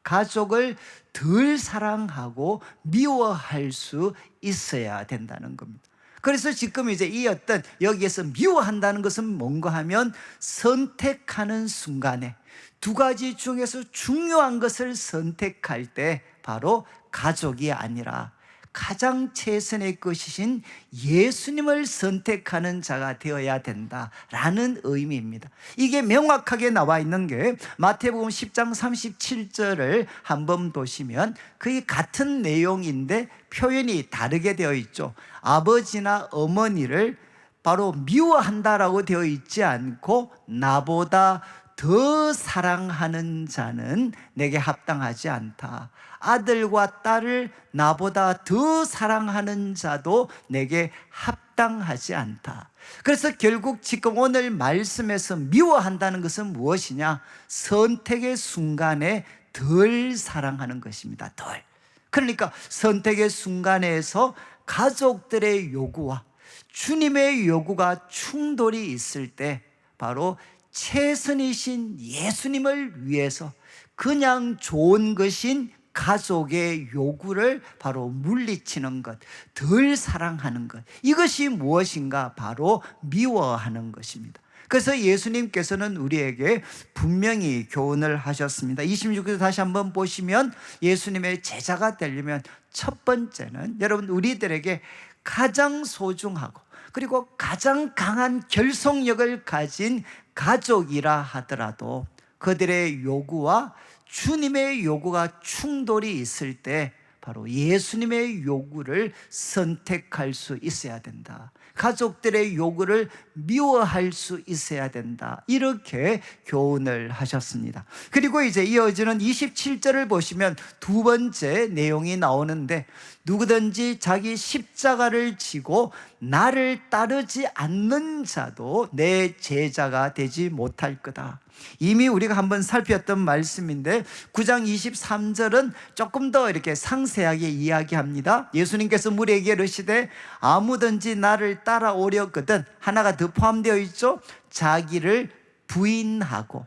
가족을 덜 사랑하고 미워할 수 있어야 된다는 겁니다. 그래서 지금 이제 이 어떤 여기에서 미워한다는 것은 뭔가 하면 선택하는 순간에 두 가지 중에서 중요한 것을 선택할 때 바로 가족이 아니라 가장 최선의 것이신 예수님을 선택하는 자가 되어야 된다라는 의미입니다. 이게 명확하게 나와 있는 게 마태복음 10장 37절을 한번 보시면 거의 같은 내용인데 표현이 다르게 되어 있죠. 아버지나 어머니를 바로 미워한다라고 되어 있지 않고 나보다 더 사랑하는 자는 내게 합당하지 않다. 아들과 딸을 나보다 더 사랑하는 자도 내게 합당하지 않다. 그래서 결국 지금 오늘 말씀에서 미워한다는 것은 무엇이냐? 선택의 순간에 덜 사랑하는 것입니다. 덜. 그러니까 선택의 순간에서 가족들의 요구와 주님의 요구가 충돌이 있을 때 바로 최선이신 예수님을 위해서 그냥 좋은 것인 가족의 요구를 바로 물리치는 것, 덜 사랑하는 것, 이것이 무엇인가? 바로 미워하는 것입니다. 그래서 예수님께서는 우리에게 분명히 교훈을 하셨습니다. 26절 다시 한번 보시면 예수님의 제자가 되려면 첫 번째는 여러분 우리들에게 가장 소중하고 그리고 가장 강한 결속력을 가진 가족이라 하더라도 그들의 요구와 주님의 요구가 충돌이 있을 때 바로 예수님의 요구를 선택할 수 있어야 된다. 가족들의 요구를 미워할 수 있어야 된다. 이렇게 교훈을 하셨습니다. 그리고 이제 이어지는 27절을 보시면 두 번째 내용이 나오는데 누구든지 자기 십자가를 지고 나를 따르지 않는 자도 내 제자가 되지 못할 거다. 이미 우리가 한번 살폈던 말씀인데 9장 23절은 조금 더 이렇게 상세하게 이야기합니다. 예수님께서 무리에게 이르시되 아무든지 나를 따라오려거든 하나가 더 포함되어 있죠. 자기를 부인하고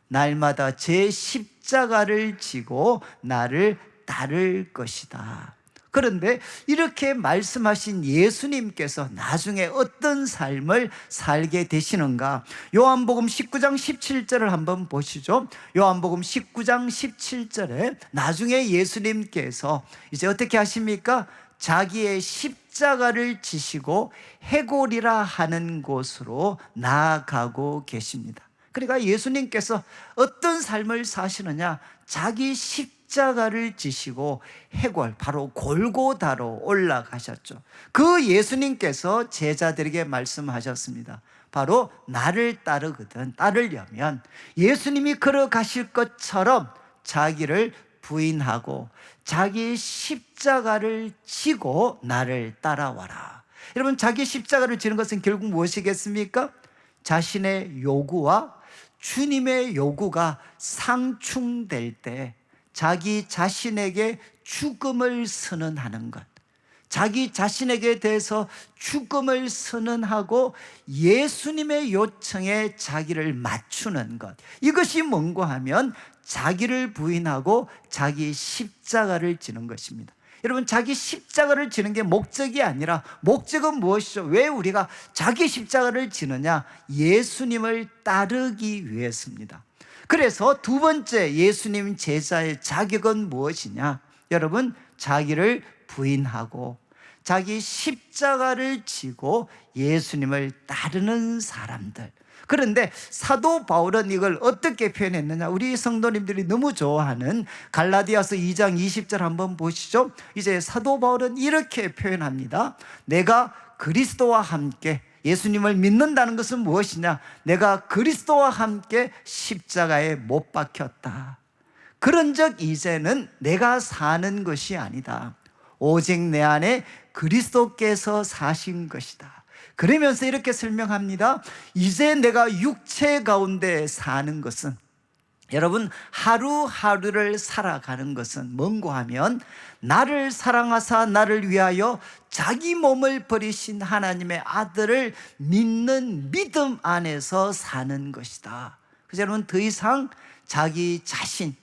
날마다 제 십자가를 지고 나를 따를 것이다. 그런데 이렇게 말씀하신 예수님께서 나중에 어떤 삶을 살게 되시는가? 요한복음 19장 17절을 한번 보시죠. 요한복음 19장 17절에 나중에 예수님께서 이제 어떻게 하십니까? 자기의 십자가를 지시고 해골이라 하는 곳으로 나아가고 계십니다. 그러니까 예수님께서 어떤 삶을 사시느냐? 자기 십자가를 지시고 해골, 바로 골고다로 올라가셨죠. 그 예수님께서 제자들에게 말씀하셨습니다. 바로 나를 따르려면 예수님이 걸어가실 것처럼 자기를 부인하고 자기 십자가를 지고 나를 따라와라. 여러분, 자기 십자가를 지는 것은 결국 무엇이겠습니까? 자신의 요구와 주님의 요구가 상충될 때 자기 자신에게 죽음을 선언하는 것, 자기 자신에게 대해서 죽음을 선언하고 예수님의 요청에 자기를 맞추는 것, 이것이 뭔가 하면 자기를 부인하고 자기 십자가를 지는 것입니다. 여러분, 자기 십자가를 지는 게 목적이 아니라 목적은 무엇이죠? 왜 우리가 자기 십자가를 지느냐? 예수님을 따르기 위해서입니다. 그래서 두 번째 예수님 제자의 자격은 무엇이냐? 여러분, 자기를 부인하고 자기 십자가를 지고 예수님을 따르는 사람들. 그런데 사도 바울은 이걸 어떻게 표현했느냐? 우리 성도님들이 너무 좋아하는 갈라디아서 2장 20절 한번 보시죠. 이제 사도 바울은 이렇게 표현합니다. 내가 그리스도와 함께, 예수님을 믿는다는 것은 무엇이냐? 내가 그리스도와 함께 십자가에 못 박혔다. 그런즉 이제는 내가 사는 것이 아니다. 오직 내 안에 그리스도께서 사신 것이다. 그러면서 이렇게 설명합니다. 이제 내가 육체 가운데 사는 것은, 여러분, 하루하루를 살아가는 것은 뭔고 하면, 나를 사랑하사 나를 위하여 자기 몸을 버리신 하나님의 아들을 믿는 믿음 안에서 사는 것이다. 그래서 여러분, 더 이상 자기 자신,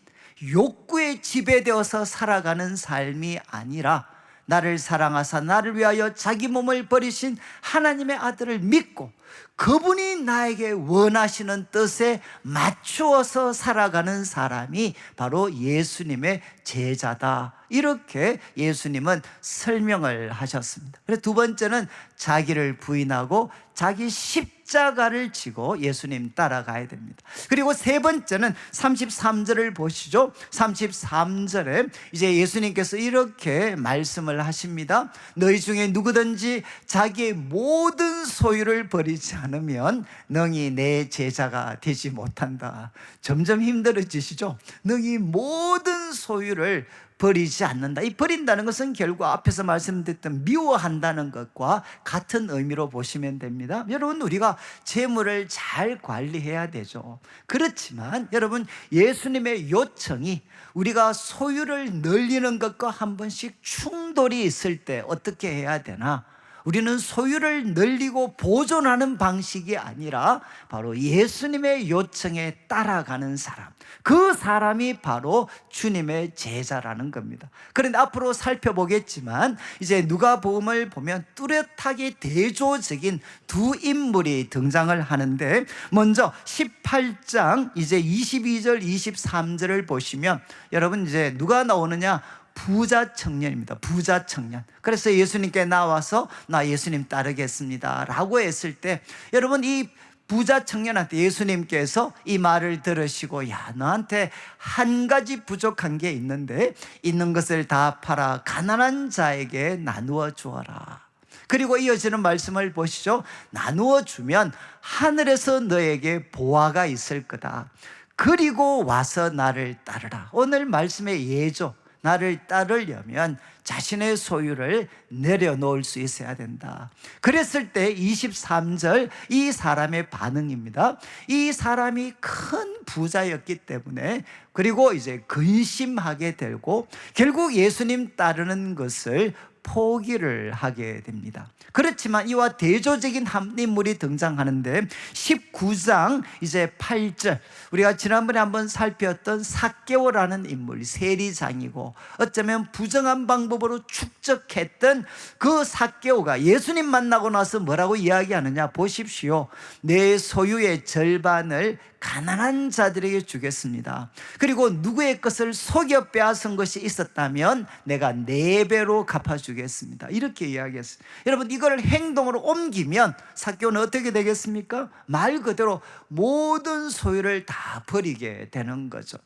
욕구에 지배되어서 살아가는 삶이 아니라, 나를 사랑하사 나를 위하여 자기 몸을 버리신 하나님의 아들을 믿고 그분이 나에게 원하시는 뜻에 맞추어서 살아가는 사람이 바로 예수님의 제자다. 이렇게 예수님은 설명을 하셨습니다. 그래서 두 번째는 자기를 부인하고 자기 십자가를 지고 예수님 따라가야 됩니다. 그리고 세 번째는 33절을 보시죠. 33절에 이제 예수님께서 이렇게 말씀을 하십니다. 너희 중에 누구든지 자기의 모든 소유를 버리지 않으면 너희 내 제자가 되지 못한다. 점점 힘들어지시죠? 너희 모든 소유를 버리지 않는다. 이 버린다는 것은 결국 앞에서 말씀드렸던 미워한다는 것과 같은 의미로 보시면 됩니다. 여러분, 우리가 재물을 잘 관리해야 되죠. 그렇지만 여러분, 예수님의 요청이 우리가 소유를 늘리는 것과 한 번씩 충돌이 있을 때 어떻게 해야 되나? 우리는 소유를 늘리고 보존하는 방식이 아니라 바로 예수님의 요청에 따라가는 사람, 그 사람이 바로 주님의 제자라는 겁니다. 그런데 앞으로 살펴보겠지만 이제 누가복음을 보면 뚜렷하게 대조적인 두 인물이 등장을 하는데, 먼저 18장 이제 22절 23절을 보시면 여러분, 이제 누가 나오느냐? 부자 청년입니다. 부자 청년. 그래서 예수님께 나와서 나 예수님 따르겠습니다 라고 했을 때, 여러분, 이 부자 청년한테 예수님께서 이 말을 들으시고, 야, 너한테 한 가지 부족한 게 있는데 있는 것을 다 팔아 가난한 자에게 나누어 주어라. 그리고 이어지는 말씀을 보시죠. 나누어 주면 하늘에서 너에게 보화가 있을 거다. 그리고 와서 나를 따르라. 오늘 말씀의 예조, 나를 따르려면 자신의 소유를 내려놓을 수 있어야 된다. 그랬을 때 23절 이 사람의 반응입니다. 이 사람이 큰 부자였기 때문에, 그리고 이제 근심하게 되고 결국 예수님 따르는 것을 포기를 하게 됩니다. 그렇지만 이와 대조적인 한 인물이 등장하는데 19장 이제 8절, 우리가 지난번에 한번 살폈던 삭개오라는 인물, 세리장이고 어쩌면 부정한 방법으로 축적했던 그 삭개오가 예수님 만나고 나서 뭐라고 이야기하느냐 보십시오. 내 소유의 절반을 가난한 자들에게 주겠습니다. 그리고 누구의 것을 속여 빼앗은 것이 있었다면 내가 4배로 갚아주겠습니다. 이렇게 이야기했어요. 여러분, 이걸 행동으로 옮기면 삭개오는 어떻게 되겠습니까? 말 그대로 모든 소유를 다 버리게 되는 거죠.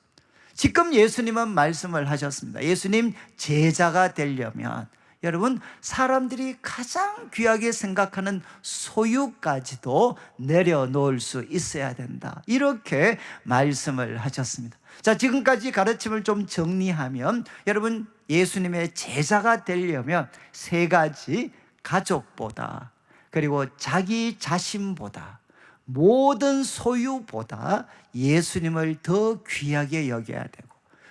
지금 예수님은 말씀을 하셨습니다. 예수님 제자가 되려면 여러분, 사람들이 가장 귀하게 생각하는 소유까지도 내려놓을 수 있어야 된다. 이렇게 말씀을 하셨습니다. 자, 지금까지 가르침을 좀 정리하면 여러분, 예수님의 제자가 되려면 3가지, 가족보다, 그리고 자기 자신보다, 모든 소유보다 예수님을 더 귀하게 여겨야 되고,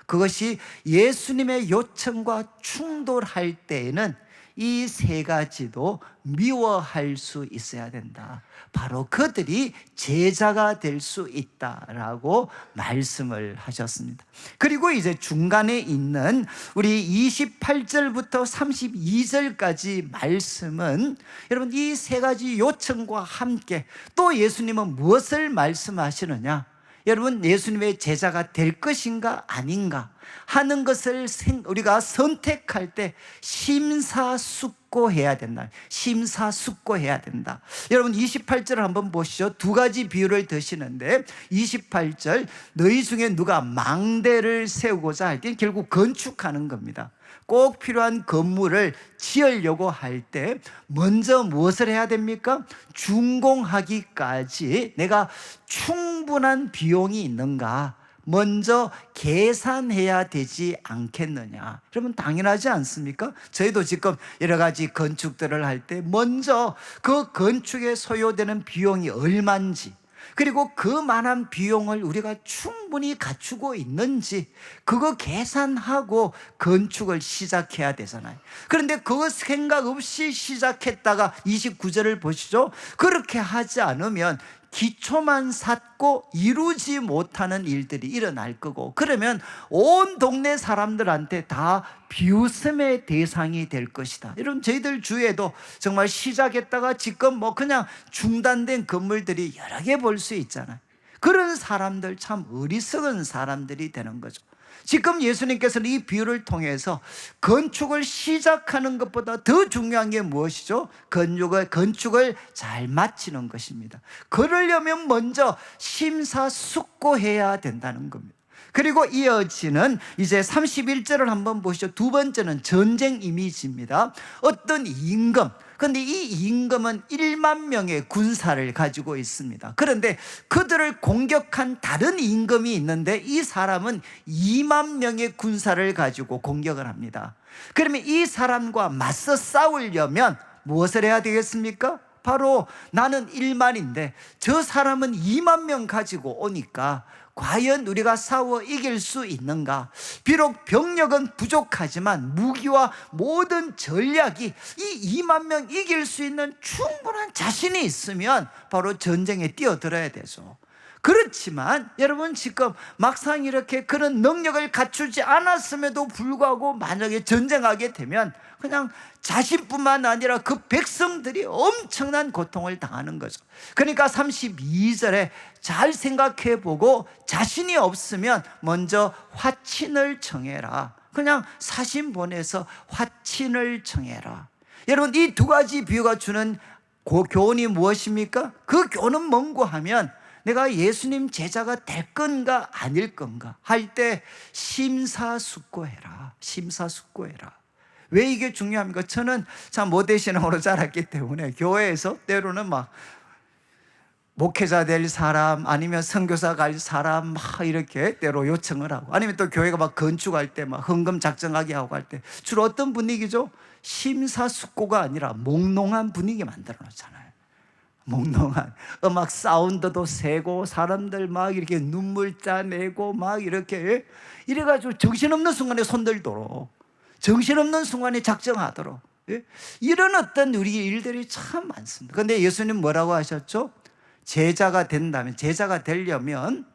그것이 예수님의 요청과 충돌할 때에는 이 세 가지도 미워할 수 있어야 된다. 바로 그들이 제자가 될 수 있다라고 말씀을 하셨습니다. 그리고 이제 중간에 있는 우리 28절부터 32절까지 말씀은 여러분 이 세 가지 요청과 함께 또 예수님은 무엇을 말씀하시느냐? 여러분 예수님의 제자가 될 것인가 아닌가 하는 것을 우리가 선택할 때 심사숙고해야 된다. 심사숙고해야 된다. 여러분 28절을 한번 보시죠. 두 가지 비유를 드시는데 28절 너희 중에 누가 망대를 세우고자 할 때 결국 건축하는 겁니다. 꼭 필요한 건물을 지으려고 할 때 먼저 무엇을 해야 됩니까? 준공하기까지 내가 충분한 비용이 있는가 먼저 계산해야 되지 않겠느냐. 여러분 당연하지 않습니까? 저희도 지금 여러 가지 건축들을 할 때 먼저 그 건축에 소요되는 비용이 얼마인지, 그리고 그만한 비용을 우리가 충분히 갖추고 있는지 그거 계산하고 건축을 시작해야 되잖아요. 그런데 그거 생각 없이 시작했다가 29절을 보시죠. 그렇게 하지 않으면 기초만 삿고 이루지 못하는 일들이 일어날 거고, 그러면 온 동네 사람들한테 다 비웃음의 대상이 될 것이다. 여러분 저희들 주위에도 정말 시작했다가 지금 그냥 중단된 건물들이 여러 개 볼 수 있잖아요. 그런 사람들 참 어리석은 사람들이 되는 거죠. 지금 예수님께서는 이 비유를 통해서 건축을 시작하는 것보다 더 중요한 게 무엇이죠? 건축을 잘 마치는 것입니다. 그러려면 먼저 심사숙고해야 된다는 겁니다. 그리고 이어지는 이제 31절을 한번 보시죠. 두 번째는 전쟁 이미지입니다. 어떤 임금, 그런데 이 임금은 1만 명의 군사를 가지고 있습니다. 그런데 그들을 공격한 다른 임금이 있는데 이 사람은 2만 명의 군사를 가지고 공격을 합니다. 그러면 이 사람과 맞서 싸우려면 무엇을 해야 되겠습니까? 바로 나는 1만인데 저 사람은 2만 명 가지고 오니까 과연 우리가 싸워 이길 수 있는가? 비록 병력은 부족하지만 무기와 모든 전략이 이 2만 명 이길 수 있는 충분한 자신이 있으면 바로 전쟁에 뛰어들어야 되죠. 그렇지만 여러분 지금 막상 이렇게 그런 능력을 갖추지 않았음에도 불구하고 만약에 전쟁하게 되면 그냥 자신뿐만 아니라 그 백성들이 엄청난 고통을 당하는 거죠. 그러니까 32절에 잘 생각해 보고 자신이 없으면 먼저 화친을 청해라. 그냥 사신 보내서 화친을 청해라. 여러분 이 두 가지 비유가 주는 교훈이 무엇입니까? 그 교훈은 뭔고 하면 내가 예수님 제자가 될 건가 아닐 건가 할 때 심사숙고해라. 심사숙고해라. 왜 이게 중요합니까? 저는 참 모태신앙으로 자랐기 때문에 교회에서 때로는 목회자 될 사람 아니면 선교사 갈 사람 이렇게 때로 요청을 하고, 아니면 또 교회가 건축할 때 헌금 작정하게 하고 할 때 주로 어떤 분위기죠? 심사숙고가 아니라 몽롱한 분위기 만들어 놓잖아요. 몽롱한 음악 사운드도 세고 사람들 이렇게 눈물 짜내고 이렇게 이래가지고 정신없는 순간에 손들도록, 정신없는 순간에 작정하도록, 이런 어떤 우리 일들이 참 많습니다. 그런데 예수님 뭐라고 하셨죠? 제자가 된다면, 제자가 되려면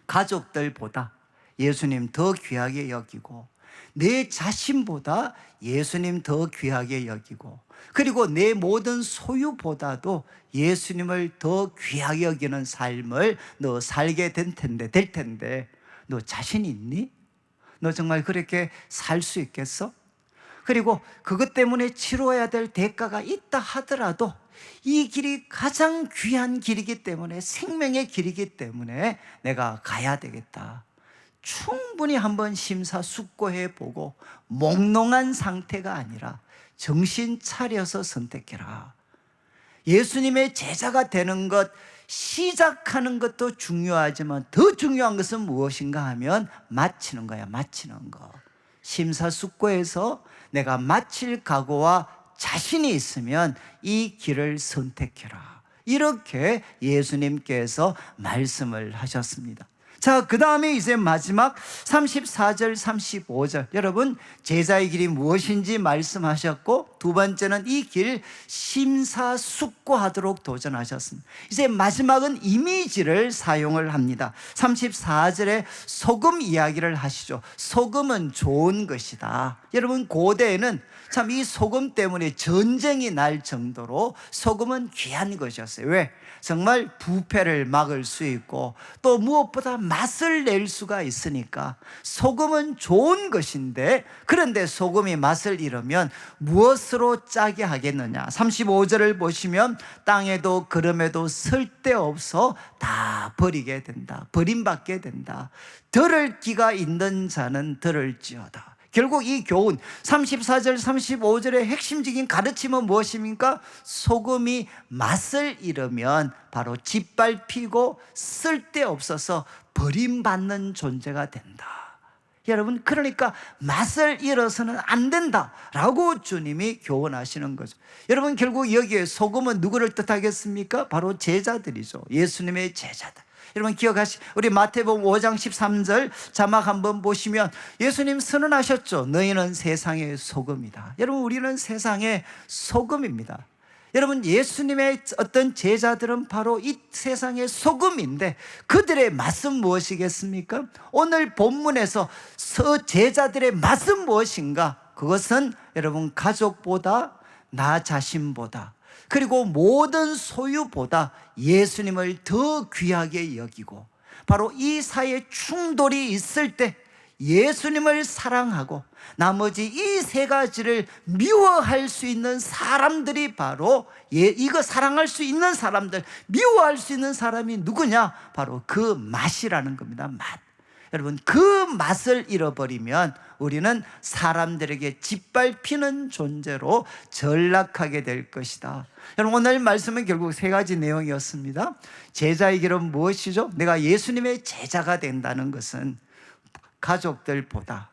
가족들보다 예수님 더 귀하게 여기고, 내 자신보다 예수님 더 귀하게 여기고, 그리고 내 모든 소유보다도 예수님을 더 귀하게 여기는 삶을 너 살게 될 텐데 너 자신 있니? 너 정말 그렇게 살 수 있겠어? 그리고 그것 때문에 치러야 될 대가가 있다 하더라도 이 길이 가장 귀한 길이기 때문에, 생명의 길이기 때문에 내가 가야 되겠다. 충분히 한번 심사숙고해 보고 몽롱한 상태가 아니라 정신 차려서 선택해라. 예수님의 제자가 되는 것, 시작하는 것도 중요하지만 더 중요한 것은 무엇인가 하면 마치는 거야. 마치는 거. 심사숙고해서 내가 마칠 각오와 자신이 있으면 이 길을 선택해라. 이렇게 예수님께서 말씀을 하셨습니다. 자, 그 다음에 이제 마지막 34절, 35절. 여러분, 제자의 길이 무엇인지 말씀하셨고, 두 번째는 이 길 심사숙고하도록 도전하셨습니다. 이제 마지막은 이미지를 사용을 합니다. 34절에 소금 이야기를 하시죠. 소금은 좋은 것이다. 여러분, 고대에는 참 이 소금 때문에 전쟁이 날 정도로 소금은 귀한 것이었어요. 왜? 정말 부패를 막을 수 있고 또 무엇보다 맛을 낼 수가 있으니까 소금은 좋은 것인데, 그런데 소금이 맛을 잃으면 무엇으로 짜게 하겠느냐. 35절을 보시면 땅에도 걸음에도 쓸데없어 다 버리게 된다. 버림받게 된다. 들을 기가 있는 자는 들을지어다. 결국 이 교훈 34절 35절의 핵심적인 가르침은 무엇입니까? 소금이 맛을 잃으면 바로 짓밟히고 쓸데없어서 버림받는 존재가 된다. 여러분, 그러니까 맛을 잃어서는 안 된다라고 주님이 교훈하시는 거죠. 여러분, 결국 여기에 소금은 누구를 뜻하겠습니까? 바로 제자들이죠. 예수님의 제자들. 여러분 우리 마태복음 5장 13절 자막 한번 보시면 예수님 선언하셨죠. 너희는 세상의 소금이다. 여러분, 우리는 세상의 소금입니다. 여러분, 예수님의 어떤 제자들은 바로 이 세상의 소금인데 그들의 맛은 무엇이겠습니까? 오늘 본문에서 제자들의 맛은 무엇인가? 그것은 여러분, 가족보다 나 자신보다 그리고 모든 소유보다 예수님을 더 귀하게 여기고, 바로 이 사이에 충돌이 있을 때 예수님을 사랑하고 나머지 이 세 가지를 미워할 수 있는 사람들이 바로 이거 사랑할 수 있는 사람들, 미워할 수 있는 사람이 누구냐? 바로 그 맛이라는 겁니다. 맛. 여러분, 그 맛을 잃어버리면 우리는 사람들에게 짓밟히는 존재로 전락하게 될 것이다. 여러분, 오늘 말씀은 결국 세 가지 내용이었습니다. 제자의 길은 무엇이죠? 내가 예수님의 제자가 된다는 것은 가족들보다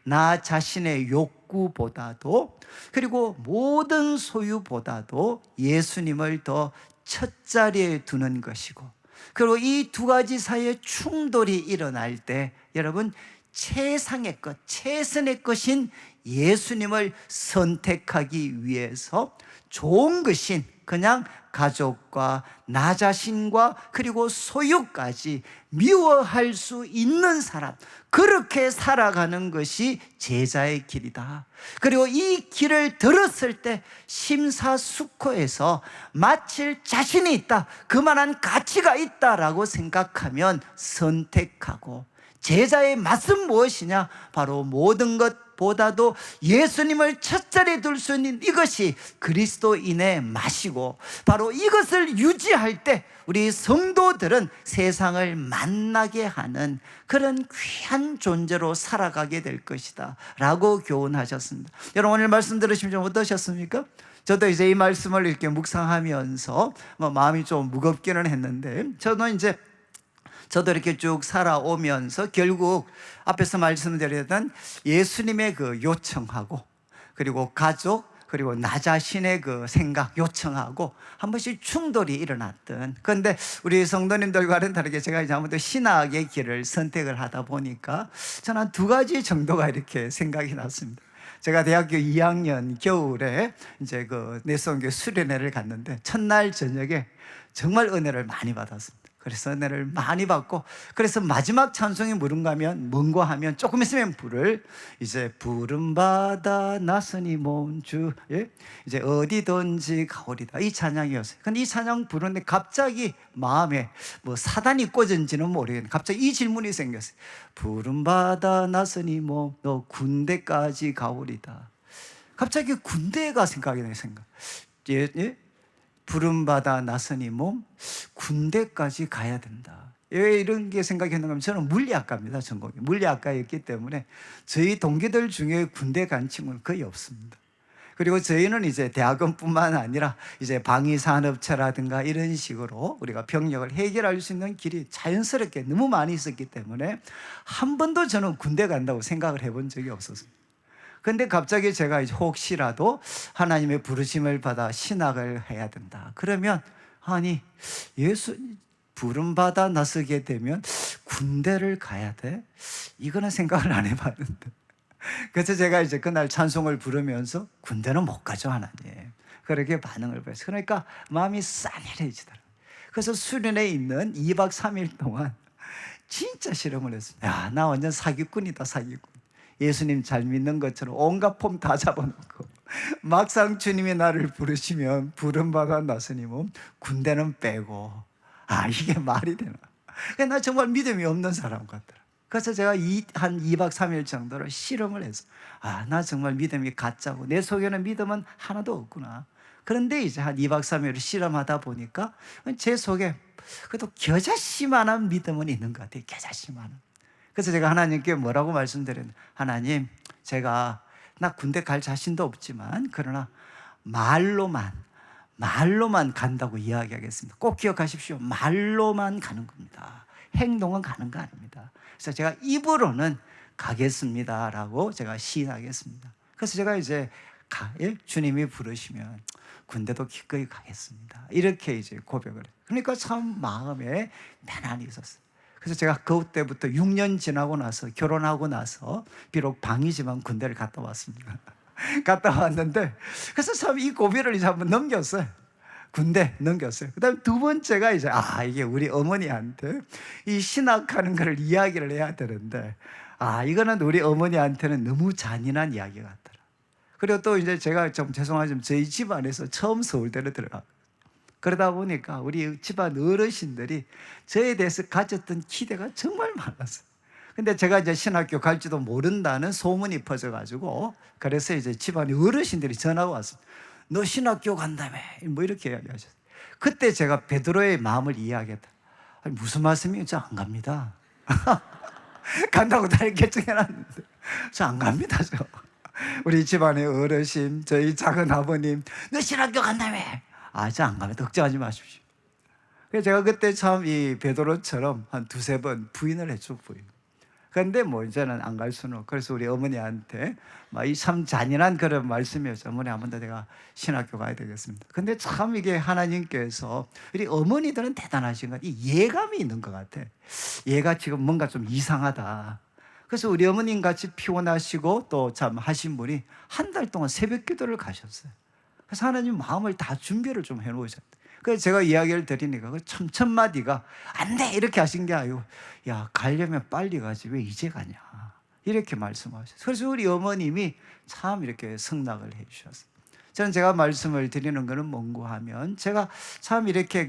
나 자신의 욕구보다도 그리고 모든 소유보다도 예수님을 더 첫 자리에 두는 것이고, 그리고 이 두 가지 사이에 충돌이 일어날 때 여러분, 최상의 것, 최선의 것인 예수님을 선택하기 위해서 좋은 것인 그냥 가족과 나 자신과 그리고 소유까지 미워할 수 있는 사람, 그렇게 살아가는 것이 제자의 길이다. 그리고 이 길을 들었을 때 심사숙고해서 마칠 자신이 있다, 그만한 가치가 있다라고 생각하면 선택하고, 제자의 맛은 무엇이냐? 바로 모든 것보다도 예수님을 첫 자리에 둘 수 있는 이것이 그리스도인의 맛이고, 바로 이것을 유지할 때 우리 성도들은 세상을 만나게 하는 그런 귀한 존재로 살아가게 될 것이다 라고 교훈하셨습니다. 여러분, 오늘 말씀 들으시면 좀 어떠셨습니까? 저도 이제 이 말씀을 이렇게 묵상하면서 마음이 좀 무겁기는 했는데, 저도 이렇게 쭉 살아오면서 결국 앞에서 말씀드렸던 예수님의 그 요청하고 그리고 가족 그리고 나 자신의 그 생각 요청하고 한 번씩 충돌이 일어났던, 그런데 우리 성도님들과는 다르게 제가 이제 아무래도 신학의 길을 선택을 하다 보니까 저는 한 두 가지 정도가 이렇게 생각이 났습니다. 제가 대학교 2학년 겨울에 이제 그 내성교 수련회를 갔는데 첫날 저녁에 정말 은혜를 많이 받았습니다. 그래서 은혜를 많이 받고, 그래서 마지막 찬송이 뭔가 하면 조금 있으면 이제 부름 받아 나서니 몸주, 이제 어디든지 가오리다, 이 찬양이었어요. 근데 이 찬양 부르는데 갑자기 마음에 사단이 꽂은지는 모르겠는데 갑자기 이 질문이 생겼어요. 부름 받아 나서니 너 군대까지 가오리다. 갑자기 군대가 생각이 나요. 부름받아 나서니 군대까지 가야 된다. 왜 이런 게 생각이 했는가 하면 저는 물리학과입니다. 전공이 물리학과였기 때문에 저희 동기들 중에 군대 간 친구는 거의 없습니다. 그리고 저희는 이제 대학원뿐만 아니라 이제 방위산업체라든가 이런 식으로 우리가 병력을 해결할 수 있는 길이 자연스럽게 너무 많이 있었기 때문에 한 번도 저는 군대 간다고 생각을 해본 적이 없었습니다. 근데 갑자기 제가 이제 혹시라도 하나님의 부르심을 받아 신학을 해야 된다 그러면, 아니 예수 부름 받아 나서게 되면 군대를 가야 돼? 이거는 생각을 안 해봤는데 그래서 제가 이제 그날 찬송을 부르면서 군대는 못 가죠, 하나님. 그렇게 반응을 보였어요. 그러니까 마음이 싸늘해지더라고요. 그래서 수련회에 있는 2박 3일 동안 진짜 실험을 했습니다. 야, 나 완전 사기꾼이다, 사기꾼. 예수님 잘 믿는 것처럼 온갖 폼 다 잡아놓고 막상 주님이 나를 부르시면 부름받아 나서님은 군대는 빼고, 아, 이게 말이 되나. 나 정말 믿음이 없는 사람 같더라. 그래서 제가 한 2박 3일 정도를 실험을 해서, 아, 나 정말 믿음이 가짜고 내 속에는 믿음은 하나도 없구나. 그런데 이제 한 2박 3일을 실험하다 보니까 제 속에 그래도 겨자씨만한 믿음은 있는 것 같아요. 겨자씨만한. 그래서 제가 하나님께 뭐라고 말씀드렸는데, 하나님, 제가 나 군대 갈 자신도 없지만 그러나 말로만 간다고 이야기하겠습니다. 꼭 기억하십시오. 말로만 가는 겁니다. 행동은 가는 거 아닙니다. 그래서 제가 입으로는 가겠습니다라고 제가 시인하겠습니다. 그래서 제가 이제 주님이 부르시면 군대도 기꺼이 가겠습니다. 이렇게 이제 고백을 해요. 그러니까 참 마음에 편안히 있었어요. 그래서 제가 그때부터 6년 지나고 나서 결혼하고 나서 비록 방이지만 군대를 갔다 왔습니다. 갔다 왔는데, 그래서 참 이 고비를 이제 한번 넘겼어요. 군대 넘겼어요. 그 다음에 두 번째가 이제, 이게 우리 어머니한테 이 신학하는 걸 이야기를 해야 되는데, 이거는 우리 어머니한테는 너무 잔인한 이야기 같더라. 그리고 또 이제 제가 좀 죄송하지만 저희 집안에서 처음 서울대를 들어가. 그러다 보니까 우리 집안 어르신들이 저에 대해서 가졌던 기대가 정말 많았어요. 근데 제가 이제 신학교 갈지도 모른다는 소문이 퍼져가지고, 그래서 이제 집안의 어르신들이 전화가 왔습니다. 너 신학교 간다며? 뭐 이렇게 이야기하셨어요. 그때 제가 베드로의 마음을 이해하겠다. 아니, 무슨 말씀이에요? 저 안 갑니다. 간다고 다 결정해놨는데 저 안 갑니다. 저. 우리 집안의 어르신, 저희 작은 아버님, 너 신학교 간다며? 저 안 갑니다. 걱정하지 마십시오. 그래서 제가 그때 참 이 베드로처럼 한 두세 번 부인을 했죠, 부인. 그런데 뭐 이제는 안 갈 수는 없고, 그래서 우리 어머니한테 이 참 잔인한 그런 말씀이었죠. 어머니, 한 번 더 내가 신학교 가야 되겠습니다. 근데 참 이게 하나님께서, 우리 어머니들은 대단하신 것 같아요. 이 예감이 있는 것 같아. 얘가 지금 뭔가 좀 이상하다. 그래서 우리 어머님 같이 피곤하시고 또 참 하신 분이 한 달 동안 새벽 기도를 가셨어요. 그래서 하나님 마음을 다 준비를 좀 해놓으셨대. 그래서 제가 이야기를 드리니까 그 참 첫마디가 안 돼 이렇게 하신 게 아니고, 야, 가려면 빨리 가지 왜 이제 가냐, 이렇게 말씀하셨어요. 그래서 우리 어머님이 참 이렇게 승낙을 해 주셨어요. 저는 제가 말씀을 드리는 것은 뭔고 하면, 제가 참 이렇게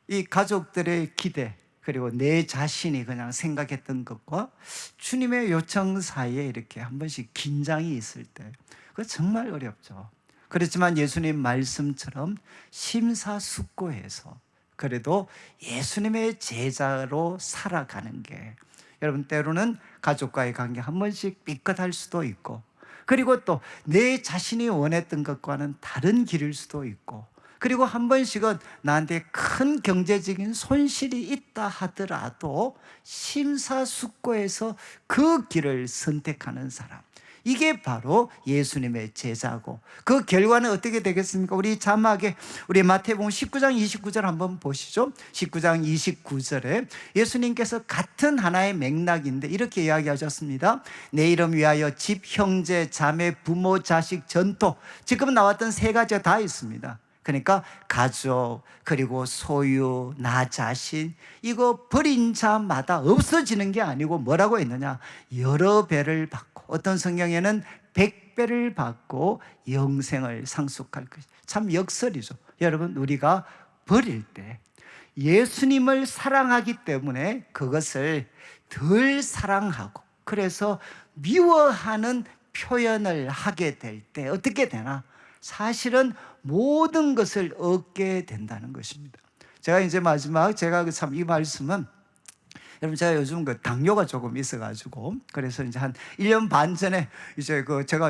이 가족들의 기대, 그리고 내 자신이 그냥 생각했던 것과 주님의 요청 사이에 이렇게 한 번씩 긴장이 있을 때, 그거 정말 어렵죠. 그렇지만 예수님 말씀처럼 심사숙고해서 그래도 예수님의 제자로 살아가는 게, 여러분, 때로는 가족과의 관계 한 번씩 삐끗할 수도 있고, 그리고 또 내 자신이 원했던 것과는 다른 길일 수도 있고, 그리고 한 번씩은 나한테 큰 경제적인 손실이 있다 하더라도 심사숙고해서 그 길을 선택하는 사람, 이게 바로 예수님의 제자고, 그 결과는 어떻게 되겠습니까? 우리 자막에 우리 마태복음 19장 29절 한번 보시죠. 19장 29절에 예수님께서 같은 하나의 맥락인데 이렇게 이야기하셨습니다. 내 이름 위하여 집, 형제, 자매, 부모, 자식, 전토, 지금 나왔던 세 가지가 다 있습니다. 그러니까 가족, 그리고 소유, 나 자신, 이거 버린 자마다 없어지는 게 아니고 뭐라고 했느냐, 여러 배를 받고, 어떤 성경에는 100배를 받고 영생을 상속할 것이. 참 역설이죠. 여러분, 우리가 버릴 때 예수님을 사랑하기 때문에 그것을 덜 사랑하고, 그래서 미워하는 표현을 하게 될 때 어떻게 되나, 사실은 모든 것을 얻게 된다는 것입니다. 제가 이제 마지막, 제가 참 이 말씀은, 여러분, 제가 요즘 당뇨가 조금 있어가지고, 그래서 이제 한 1년 반 전에 이제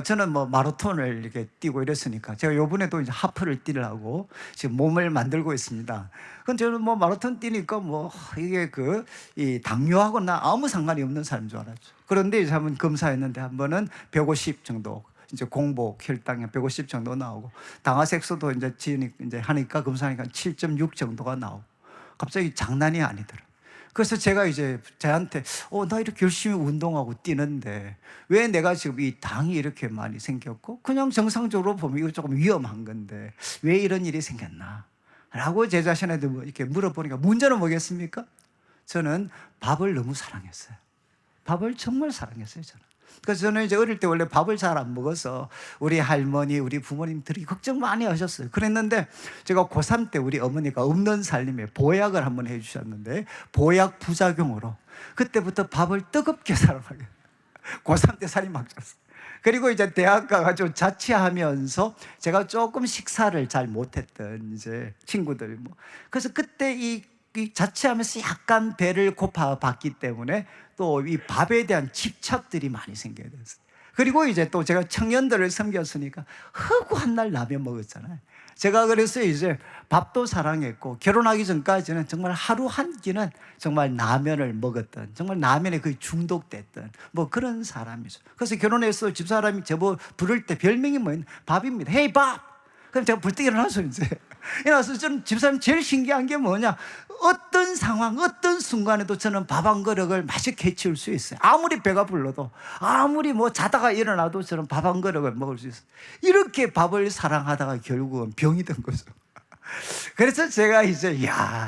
저는 뭐 마라톤을 이렇게 뛰고 이랬으니까, 제가 요번에도 이제 하프를 뛰려고 지금 몸을 만들고 있습니다. 근데 저는 뭐 마라톤 뛰니까 이게 이 당뇨하고 나 아무 상관이 없는 사람인 줄 알았죠. 그런데 이제 한번 검사했는데, 한 번은 150 정도, 이제 공복 혈당이 150 정도 나오고, 당화색소도 이제 하니까 검사하니까 7.6 정도가 나오고, 갑자기 장난이 아니더라. 그래서 제가 이제 저한테 나 이렇게 열심히 운동하고 뛰는데 왜 내가 지금 이 당이 이렇게 많이 생겼고 그냥 정상적으로 보면 이거 조금 위험한 건데 왜 이런 일이 생겼나? 라고 제 자신한테 이렇게 물어보니까 문제는 뭐겠습니까? 저는 밥을 너무 사랑했어요. 밥을 정말 사랑했어요, 저는. 그래서 저는 이제 어릴 때 원래 밥을 잘 안 먹어서 우리 할머니, 우리 부모님들이 걱정 많이 하셨어요. 그랬는데 제가 고3 때 우리 어머니가 없는 살림에 보약을 한번 해주셨는데 보약 부작용으로 그때부터 밥을 뜨겁게 사랑하게 고3 때 살이 막 쪘어요. 그리고 이제 대학 가가지고 자취하면서 제가 조금 식사를 잘 못했던 이제 친구들 그래서 그때 이 자취하면서 약간 배를 고파봤기 때문에 또 이 밥에 대한 집착들이 많이 생겨야 됐어요. 그리고 이제 또 제가 청년들을 섬겼으니까 허구한 날 라면 먹었잖아요. 제가 그래서 이제 밥도 사랑했고 결혼하기 전까지는 정말 하루 한 끼는 정말 라면을 먹었던 정말 라면에 거의 중독됐던 그런 사람이죠. 그래서 결혼해서 집사람이 저보고 부를 때 별명이 뭐였냐? 밥입니다. 헤이 밥! 그럼 제가 불떡 일어나서 이제 일어나서 저는 집사람 제일 신기한 게 뭐냐? 어떤 상황, 어떤 순간에도 저는 밥 한 그릇을 맛있게 해치울 수 있어요. 아무리 배가 불러도, 아무리 자다가 일어나도 저는 밥 한 그릇을 먹을 수 있어요. 이렇게 밥을 사랑하다가 결국은 병이 된 거죠. 그래서 제가 이제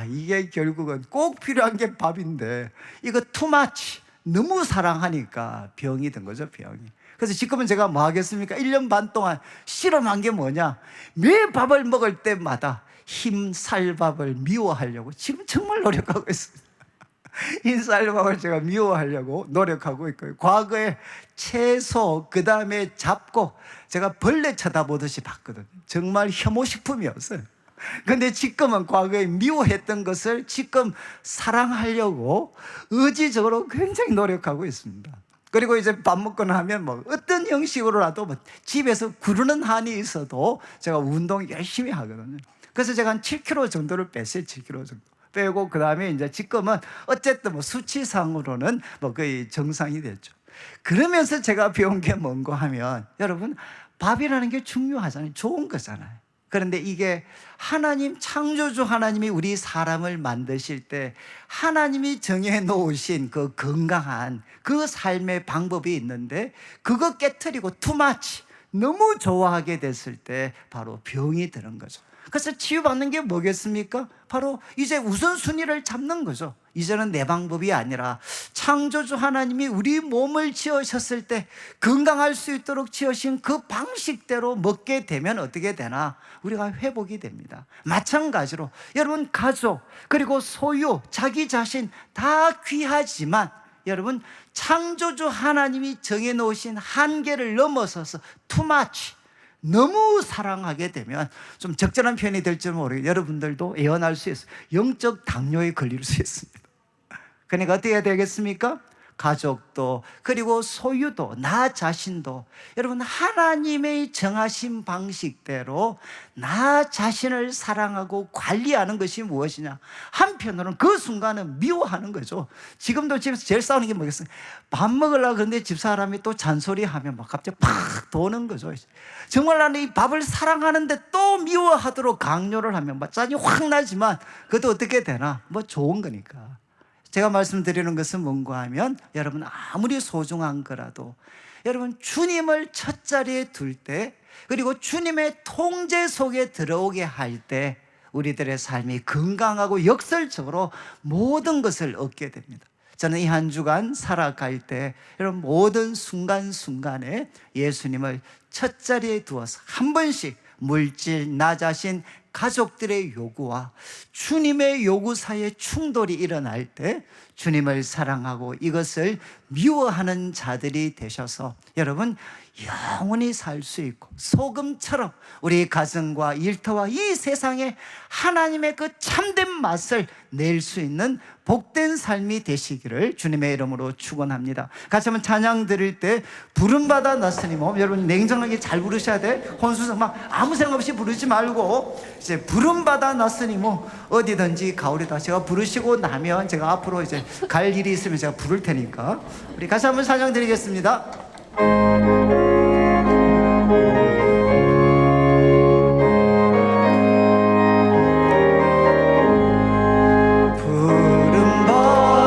이게 결국은 꼭 필요한 게 밥인데 이거 투마치 너무 사랑하니까 병이 된 거죠, 병이. 그래서 지금은 제가 뭐 하겠습니까? 1년 반 동안 실험한 게 뭐냐? 매일 밥을 먹을 때마다 흰쌀밥을 미워하려고 지금 정말 노력하고 있습니다. 흰쌀밥을 제가 미워하려고 노력하고 있고요. 과거에 채소, 그 다음에 잡곡, 제가 벌레 쳐다보듯이 봤거든요. 정말 혐오식품이었어요. 근데 지금은 과거에 미워했던 것을 지금 사랑하려고 의지적으로 굉장히 노력하고 있습니다. 그리고 이제 밥 먹고 나면 어떤 형식으로라도 집에서 구르는 한이 있어도 제가 운동 열심히 하거든요. 그래서 제가 한 7kg 정도를 뺐어요. 7kg 정도 빼고 그 다음에 이제 지금은 어쨌든 수치상으로는 거의 정상이 됐죠. 그러면서 제가 배운 게 뭔가 하면 여러분 밥이라는 게 중요하잖아요. 좋은 거잖아요. 그런데 이게 하나님, 창조주 하나님이 우리 사람을 만드실 때 하나님이 정해 놓으신 그 건강한 그 삶의 방법이 있는데 그거 깨트리고 투마치 너무 좋아하게 됐을 때 바로 병이 드는 거죠. 그래서 치유받는 게 뭐겠습니까? 바로 이제 우선순위를 잡는 거죠. 이제는 내 방법이 아니라 창조주 하나님이 우리 몸을 지으셨을 때 건강할 수 있도록 지으신 그 방식대로 먹게 되면 어떻게 되나? 우리가 회복이 됩니다. 마찬가지로 여러분 가족 그리고 소유, 자기 자신 다 귀하지만 여러분 창조주 하나님이 정해놓으신 한계를 넘어서서 투마치 너무 사랑하게 되면 좀 적절한 표현이 될지 모르겠어요. 여러분들도 예언할 수 있어요. 영적 당뇨에 걸릴 수 있습니다. 그러니까 어떻게 해야 되겠습니까? 가족도 그리고 소유도 나 자신도 여러분 하나님의 정하신 방식대로 나 자신을 사랑하고 관리하는 것이 무엇이냐? 한편으로는 그 순간은 미워하는 거죠. 지금도 집에서 제일 싸우는 게 뭐겠어요? 밥 먹으려고 그러는데 집사람이 또 잔소리하면 갑자기 팍 도는 거죠. 정말 나는 이 밥을 사랑하는데 또 미워하도록 강요를 하면 짜증이 확 나지만 그것도 어떻게 되나? 좋은 거니까. 제가 말씀드리는 것은 뭔가 하면 여러분 아무리 소중한 거라도 여러분 주님을 첫 자리에 둘 때 그리고 주님의 통제 속에 들어오게 할 때 우리들의 삶이 건강하고 역설적으로 모든 것을 얻게 됩니다. 저는 이 한 주간 살아갈 때 여러분 모든 순간순간에 예수님을 첫 자리에 두어서 한 번씩 물질, 나 자신, 가족들의 요구와 주님의 요구 사이에 충돌이 일어날 때 주님을 사랑하고 이것을 미워하는 자들이 되셔서 여러분 영원히 살 수 있고 소금처럼 우리 가정과 일터와 이 세상에 하나님의 그 참된 맛을 낼 수 있는 복된 삶이 되시기를 주님의 이름으로 축원합니다. 같이 한번 찬양 드릴 때 부름받아 나서니 여러분 냉정하게 잘 부르셔야 돼. 혼수성 아무 생각 없이 부르지 말고 이제 부름받아 나서니 어디든지 가오리다. 제가 부르시고 나면 제가 앞으로 이제 갈 일이 있으면 제가 부를 테니까 우리 같이 한번 찬양 드리겠습니다. 부름받아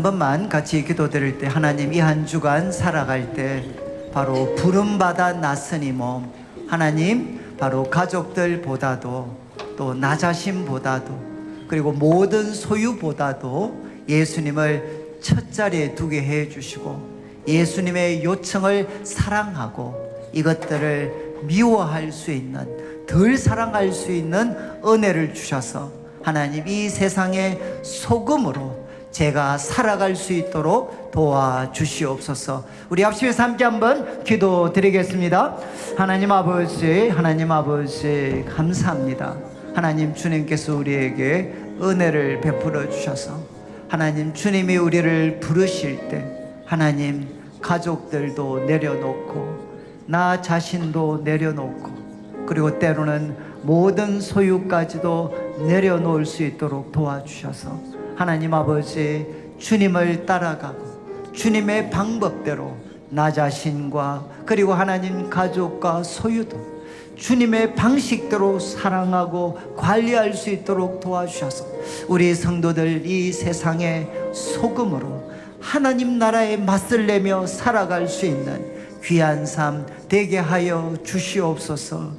번만 같이 기도드릴 때, 하나님 이 한 주간 살아갈 때 바로 부름받아 나선 이 몸, 하나님 바로 가족들보다도 또 나 자신보다도 그리고 모든 소유보다도 예수님을 첫 자리에 두게 해 주시고, 예수님의 요청을 사랑하고 이것들을 미워할 수 있는, 덜 사랑할 수 있는 은혜를 주셔서 하나님 이 세상의 소금으로 제가 살아갈 수 있도록 도와주시옵소서. 우리 합심해서 함께 한번 기도드리겠습니다. 하나님 아버지, 하나님 아버지 감사합니다. 하나님 주님께서 우리에게 은혜를 베풀어 주셔서 하나님 주님이 우리를 부르실 때 하나님 가족들도 내려놓고 나 자신도 내려놓고 그리고 때로는 모든 소유까지도 내려놓을 수 있도록 도와주셔서 하나님 아버지 주님을 따라가고 주님의 방법대로 나 자신과 그리고 하나님 가족과 소유도 주님의 방식대로 사랑하고 관리할 수 있도록 도와주셔서 우리 성도들 이 세상의 소금으로 하나님 나라의 맛을 내며 살아갈 수 있는 귀한 삶 되게 하여 주시옵소서.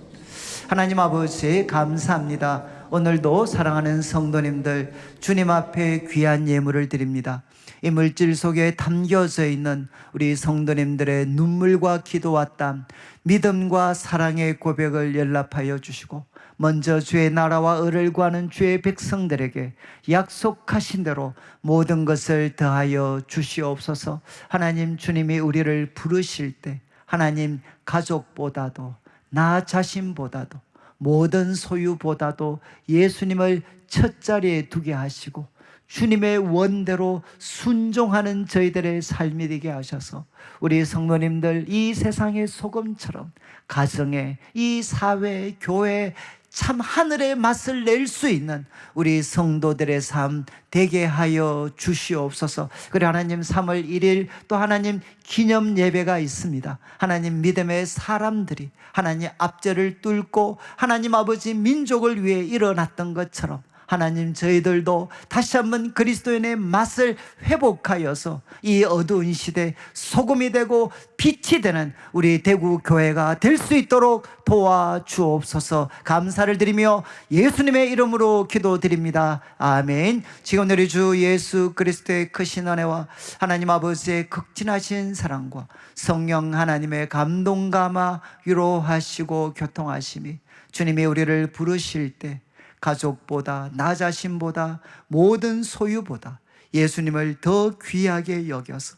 하나님 아버지 감사합니다. 오늘도 사랑하는 성도님들 주님 앞에 귀한 예물을 드립니다. 이 물질 속에 담겨져 있는 우리 성도님들의 눈물과 기도와 땀, 믿음과 사랑의 고백을 연락하여 주시고 먼저 주의 나라와 의를 구하는 주의 백성들에게 약속하신 대로 모든 것을 더하여 주시옵소서. 하나님 주님이 우리를 부르실 때 하나님 가족보다도 나 자신보다도 모든 소유보다도 예수님을 첫 자리에 두게 하시고 주님의 원대로 순종하는 저희들의 삶이 되게 하셔서 우리 성도님들 이 세상의 소금처럼 가정에 이 사회 교회 참 하늘의 맛을 낼 수 있는 우리 성도들의 삶 되게 하여 주시옵소서. 그리고 하나님 3월 1일 또 하나님 기념 예배가 있습니다. 하나님 믿음의 사람들이 하나님 앞절을 뚫고 하나님 아버지 민족을 위해 일어났던 것처럼 하나님 저희들도 다시 한번 그리스도인의 맛을 회복하여서 이 어두운 시대 소금이 되고 빛이 되는 우리 대구 교회가 될 수 있도록 도와주옵소서. 감사를 드리며 예수님의 이름으로 기도드립니다. 아멘. 지금 우리 주 예수 그리스도의 크신 은혜와 하나님 아버지의 극진하신 사랑과 성령 하나님의 감동 감화 위로하시고 교통하심이 주님이 우리를 부르실 때 가족보다 나 자신보다 모든 소유보다 예수님을 더 귀하게 여겨서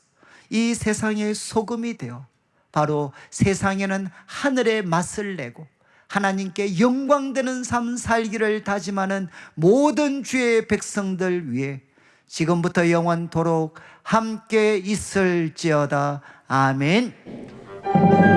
이 세상의 소금이 되어 바로 세상에는 하늘의 맛을 내고 하나님께 영광되는 삶 살기를 다짐하는 모든 주의 백성들 위해 지금부터 영원토록 함께 있을지어다. 아멘.